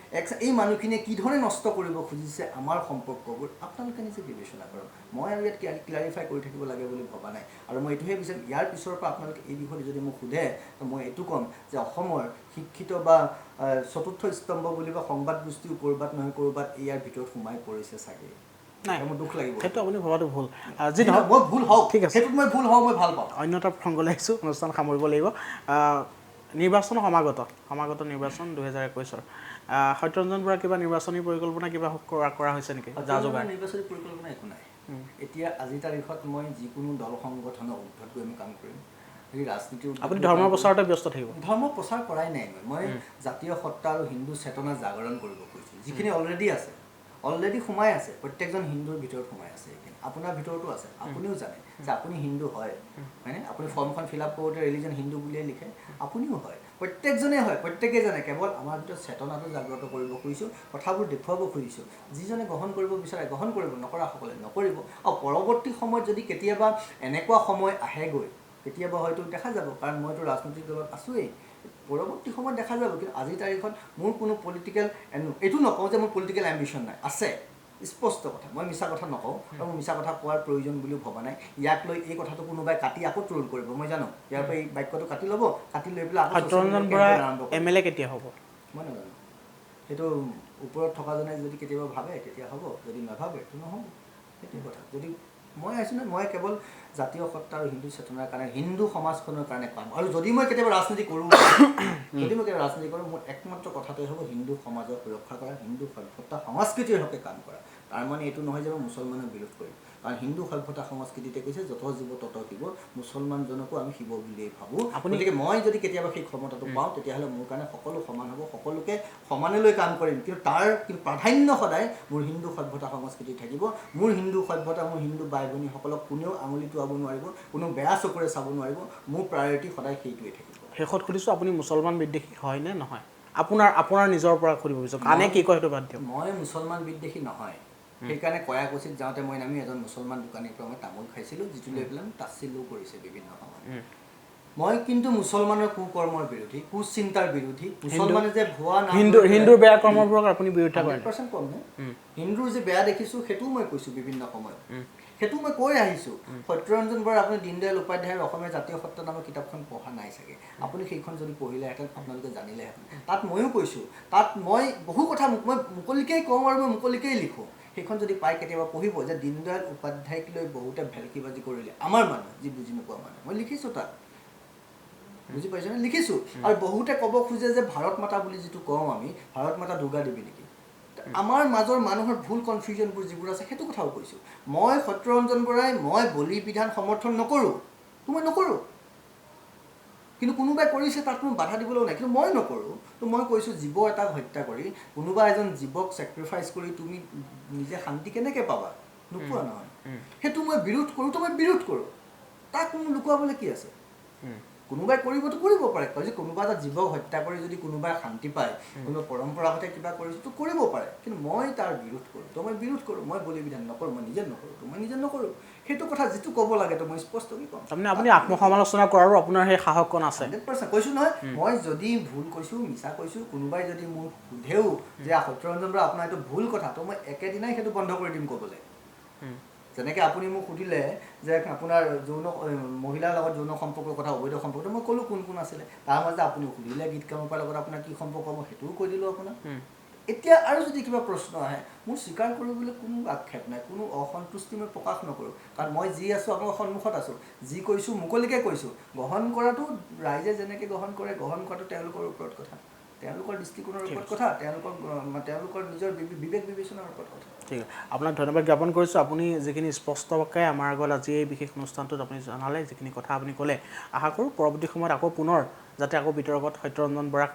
এই মানুহখিনিয়ে কি ধৰণে নষ্ট কৰিব খুজিছে আমাৰ সম্পৰ্কবোৰ আপোনালোকে নিজে বিবেচনা কৰক মই আৰু ইয়াত ক্লাৰিফাই কৰি থাকিব লাগে বুলি ভবা নাই আৰু মই এইটোহে বিচাৰিম ইয়াৰ পিছৰ পৰা আপোনালোকে এই বিষয়টো যদি মোক সোধে তো মই এইটো ক'ম যে অসমৰ শিক্ষিত বা চতুৰ্থ স্তম্ভ বুলি বা সংবাদ গোষ্ঠীও ক'ৰবাত নহয় ক'ৰবাত ইয়াৰ ভিতৰত সোমাই পৰিছে চাগে নাই মোৰ দুখ লাগিব সেইটো আপুনি ভবাটো ভুল যি নহয় মই ভুল হওক ঠিক আছে সেইটোত মই ভুল হওঁ মই ভাল পাওঁ অন্য এটা প্ৰসংগলৈ আহিছোঁ অনুষ্ঠান সামৰিব লাগিব নিৰ্বাচন সমাগত নিৰ্বাচন 2021 সত্যৰঞ্জন বৰা কিবা নিৰ্বাচনী পৰিকল্পনা কিবা কৰা হৈছে নেকি নিৰ্বাচনী পৰিকল্পনা একো নাই এতিয়া আজিৰ তাৰিখত মই যিকোনো দল সংগঠনৰ ঊৰ্ধত গৈ আমি কাম কৰিম ৰাজনীতিৰ আপুনি ধৰ্মৰ প্ৰচাৰতে ব্যস্ত থাকিব ধৰ্ম প্ৰচাৰ কৰাই নাই মই জাতীয় সত্তা আৰু হিন্দু চেতনা জাগৰণ কৰিব খুজিছোঁ যিখিনি অলৰেডি সোমাই আছে প্ৰত্যেকজন হিন্দুৰ ভিতৰত সোমাই আছে এইখিনি আপোনাৰ ভিতৰতো আছে আপুনিও জানে যে আপুনি হিন্দু হয়নে আপুনি ফৰ্মখন ফিল আপ কৰোঁতে ৰিলিজন হিন্দু বুলিয়ে লিখে আপুনিও হয় প্ৰত্যেকজনে হয় প্ৰত্যেকেই জানে কেৱল আমাৰ ভিতৰত চেতনাটো জাগ্ৰত কৰিব খুজিছোঁ কথাবোৰ দেখুৱাব খুজিছোঁ যিজনে গ্ৰহণ কৰিব বিচাৰে গ্ৰহণ কৰিব নকৰাসকলে নকৰিব আৰু পৰৱৰ্তী সময়ত যদি কেতিয়াবা এনেকুৱা সময় আহেগৈ কেতিয়াবা হয়তো দেখা যাব কাৰণ মইতো ৰাজনৈতিক দলত আছোঁৱেই পৰৱৰ্তী সময়ত দেখা যাব কিন্তু আজিৰ তাৰিখত মোৰ কোনো পলিটিকেল এইটো নকওঁ যে মোৰ পলিটিকেল এম্বিশ্যন নাই আছে স্পষ্ট কথা মই মিছা কথা নকওঁ আৰু মোৰ মিছা কথা কোৱাৰ প্ৰয়োজন বুলিও ভবা নাই ইয়াক লৈ এই কথাটো কোনোবাই কাটি আকৌ ট্ৰল কৰিব মই জানো ইয়াৰ পৰা এই বাক্যটো কাটি ল'ব কাটি লৈ পেলাই আকৌ MLA কেতিয়া হ'ব মই নাজানো সেইটো ওপৰত থকাজনে যদি কেতিয়াবা ভাবে তেতিয়া হ'ব যদি নাভাবে সেইটো নহ'ব সেইটো কথা যদি মই আছোঁ নহয় মই কেৱল জাতীয় সত্তা আৰু হিন্দু চেতনাৰ কাৰণে হিন্দু সমাজখনৰ কাৰণে কাম আৰু যদি মই কেতিয়াবা ৰাজনীতি কৰোঁ মোৰ একমাত্ৰ কথাটোৱে হ'ব হিন্দু সমাজক সুৰক্ষা কৰা হিন্দু সভ্যতা সংস্কৃতিৰ হকে কাম কৰা তাৰ মানে এইটো নহয় যে মই মুছলমানক বিৰোধ কৰিম কাৰণ হিন্দু সভ্যতা সংস্কৃতিতে কৈছে যত জীৱ তত শিৱ মুছলমানজনকো আমি শিৱ বুলিয়েই ভাবোঁ গতিকে মই যদি কেতিয়াবা সেই ক্ষমতাটো পাওঁ তেতিয়াহ'লে মোৰ কাৰণে সকলো সমান হ'ব সকলোকে সমানে লৈ কাম কৰিম কিন্তু তাৰ প্ৰাধান্য সদায় মোৰ হিন্দু সভ্যতা সংস্কৃতি থাকিব মোৰ হিন্দু সভ্যতা মোৰ হিন্দু বাই ভনীসকলক কোনেও আঙুলি টোৱাব নোৱাৰিব কোনো বেয়া চকুৰে চাব নোৱাৰিব মোৰ প্ৰায়ৰিটি সদায় সেইটোৱে থাকিব শেষত সুধিছোঁ আপুনি মুছলমান বিদ্বেষী হয় নে নহয় আপোনাৰ নিজৰ পৰা সুধিব বিচাৰিছোঁ আনে কি কয় সেইটো বাদ দিয়ক মই মুছলমান বিদ্বেষী নহয় সেইকাৰণে কয়াকুছিত যাওঁতে মই নামি এজন মুছলমান দোকানীৰ পৰা মই তামোল খাইছিলোঁ যিটো লৈ পেলাই তাচ্ছিল্যও কৰিছে বিভিন্ন সময়ত মই কিন্তু মুছলমানৰ কুকৰ্মৰ বিৰোধী কুচিন্তাৰ বিৰোধী মুছলমানে যে ভুৱা নাম হিন্দুৰ বেয়া কৰ্মবোৰক আপুনি বিৰোধিতা কৰে 100% কম নে হিন্দুৰ যে বেয়া দেখিছোঁ সেইটোও মই কৈছোঁ বিভিন্ন সময়ত সেইটো মই কৈ আহিছোঁ সত্যৰঞ্জন বৰা আপুনি দীনদয়াল উপাধ্যায়ৰ অসমীয়া জাতীয় সত্য নামৰ কিতাপখন পঢ়া নাই চাগে আপুনি সেইখন যদি পঢ়িলেহেঁতেন আপোনালোকে জানিলেহেঁতেন তাত ময়ো কৈছোঁ তাত মই বহু কথা মই মুকলিকেই কওঁ আৰু মই মুকলিকেই লিখোঁ সেইখন যদি পাই কেতিয়াবা পঢ়িব যে দীনদয়াল উপাধ্যায়ক লৈ বহুতে ভেলকিবাজি কৰিলে আমাৰ মানুহ যি বুজি নোপোৱা মানুহ মই লিখিছোঁ তাত বুজি পাইছেনে লিখিছোঁ আৰু বহুতে ক'ব খোজে যে ভাৰত মাতা বুলি যিটো কওঁ আমি ভাৰত মাতা দুৰ্গা দেৱী নেকি আমাৰ মাজৰ মানুহৰ ভুল কনফিউজনবোৰ যিবোৰ আছে সেইটো কথাও কৈছোঁ মই সত্যৰঞ্জন বৰাই মই বলি বিধান সমৰ্থন নকৰোঁ তো মই নকৰোঁ কিন্তু কোনোবাই কৰিছে তাত মই বাধা দিবলৈও নাই কিন্তু মই নকৰোঁ তো মই কৈছোঁ জীৱ এটাক হত্যা কৰি কোনোবা এজন জীৱক ছেক্ৰিফাইচ কৰি তুমি নিজে শান্তি কেনেকৈ পাবা নোপোৱা নহয় সেইটো মই বিৰোধ কৰোঁ তো মই বিৰোধ কৰোঁ তাক কোনো লুকুৱাবলৈ কি আছে কোনোবাই কৰিবতো কৰিব পাৰে যে কোনোবা এটা জীৱক হত্যা কৰি যদি কোনোবাই শান্তি পায় কোনোবা পৰম্পৰাগতে কিবা কৰিছোঁ তো কৰিব পাৰে কিন্তু মই তাৰ বিৰোধ কৰোঁ তো মই বিৰোধ কৰোঁ মই বলি বিধান নকৰোঁ মই নিজে নকৰোঁ তো মই নিজে নকৰোঁ সেইটো কথা যিটো ক'ব লাগে তো মই স্পষ্টকৈ ক'ম তাৰমানে আপুনি আত্মসমালোচনা কৰাৰো আপোনাৰ সেই সাহসকণ আছে 100% কৈছোঁ নহয় মই যদি ভুল কৈছোঁ মিছা কৈছোঁ কোনোবাই যদি মোক সোধেও যে সত্যৰঞ্জন বৰা আপোনাৰ এইটো ভুল কথা তো মই একেদিনাই সেইটো বন্ধ কৰি দিম ক'বলৈ যেনেকৈ আপুনি মোক সুধিলে যে আপোনাৰ মহিলাৰ লগত যৌন সম্পৰ্কৰ কথা অবৈধ সম্পৰ্ক মই ক'লোঁ কোন কোন আছিলে তাৰ মাজতে আপুনি সুধিলে গীত কামৰূপৰ লগত আপোনাৰ কি সম্পৰ্ক মই সেইটোও কৈ দিলোঁ আপোনাক এতিয়া আৰু যদি কিবা প্ৰশ্ন আহে মোৰ স্বীকাৰ কৰিবলৈ কোনো আক্ষেপ নাই কোনো অসন্তুষ্টি মই প্ৰকাশ নকৰোঁ কাৰণ মই যি আছোঁ আপোনালোকৰ সন্মুখত আছোঁ যি কৈছোঁ মুকলিকৈ কৈছোঁ গ্ৰহণ কৰাটো ৰাইজে যেনেকৈ গ্ৰহণ কৰে গ্ৰহণ কৰাটো তেওঁলোকৰ ওপৰত কথা তেওঁলোকৰ দৃষ্টিকোণৰ ওপৰত কথা তেওঁলোকৰ নিজৰ বিবেক বিবেচনাৰ ওপৰত কথা ঠিক আছে আপোনাক ধন্যবাদ জ্ঞাপন কৰিছোঁ আপুনি যিখিনি স্পষ্টকৈ আমাৰ আগত আজি এই বিশেষ অনুষ্ঠানটোত আপুনি জনালে যিখিনি কথা আপুনি ক'লে আশা কৰোঁ পৰৱৰ্তী সময়ত আকৌ পুনৰ যাতে আকৌ বিতৰ্কত সত্যৰঞ্জন বৰাক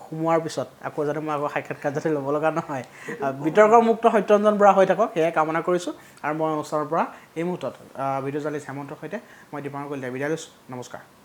সোমোৱাৰ পিছত আকৌ যাতে মই আকৌ সাক্ষাৎকাৰ যাতে ল'ব লগা নহয় বিতৰ্কমুক্ত সত্যৰঞ্জন বৰা হৈ থাকক সেয়াই কামনা কৰিছোঁ আৰু মই অনুষ্ঠানৰ পৰা এই মুহূৰ্তত ভিডিঅ' জাৰ্নেলিষ্ট হেমন্তৰ সৈতে মই দীপাংকৰ কলিতাই বিদায় লৈছোঁ নমস্কাৰ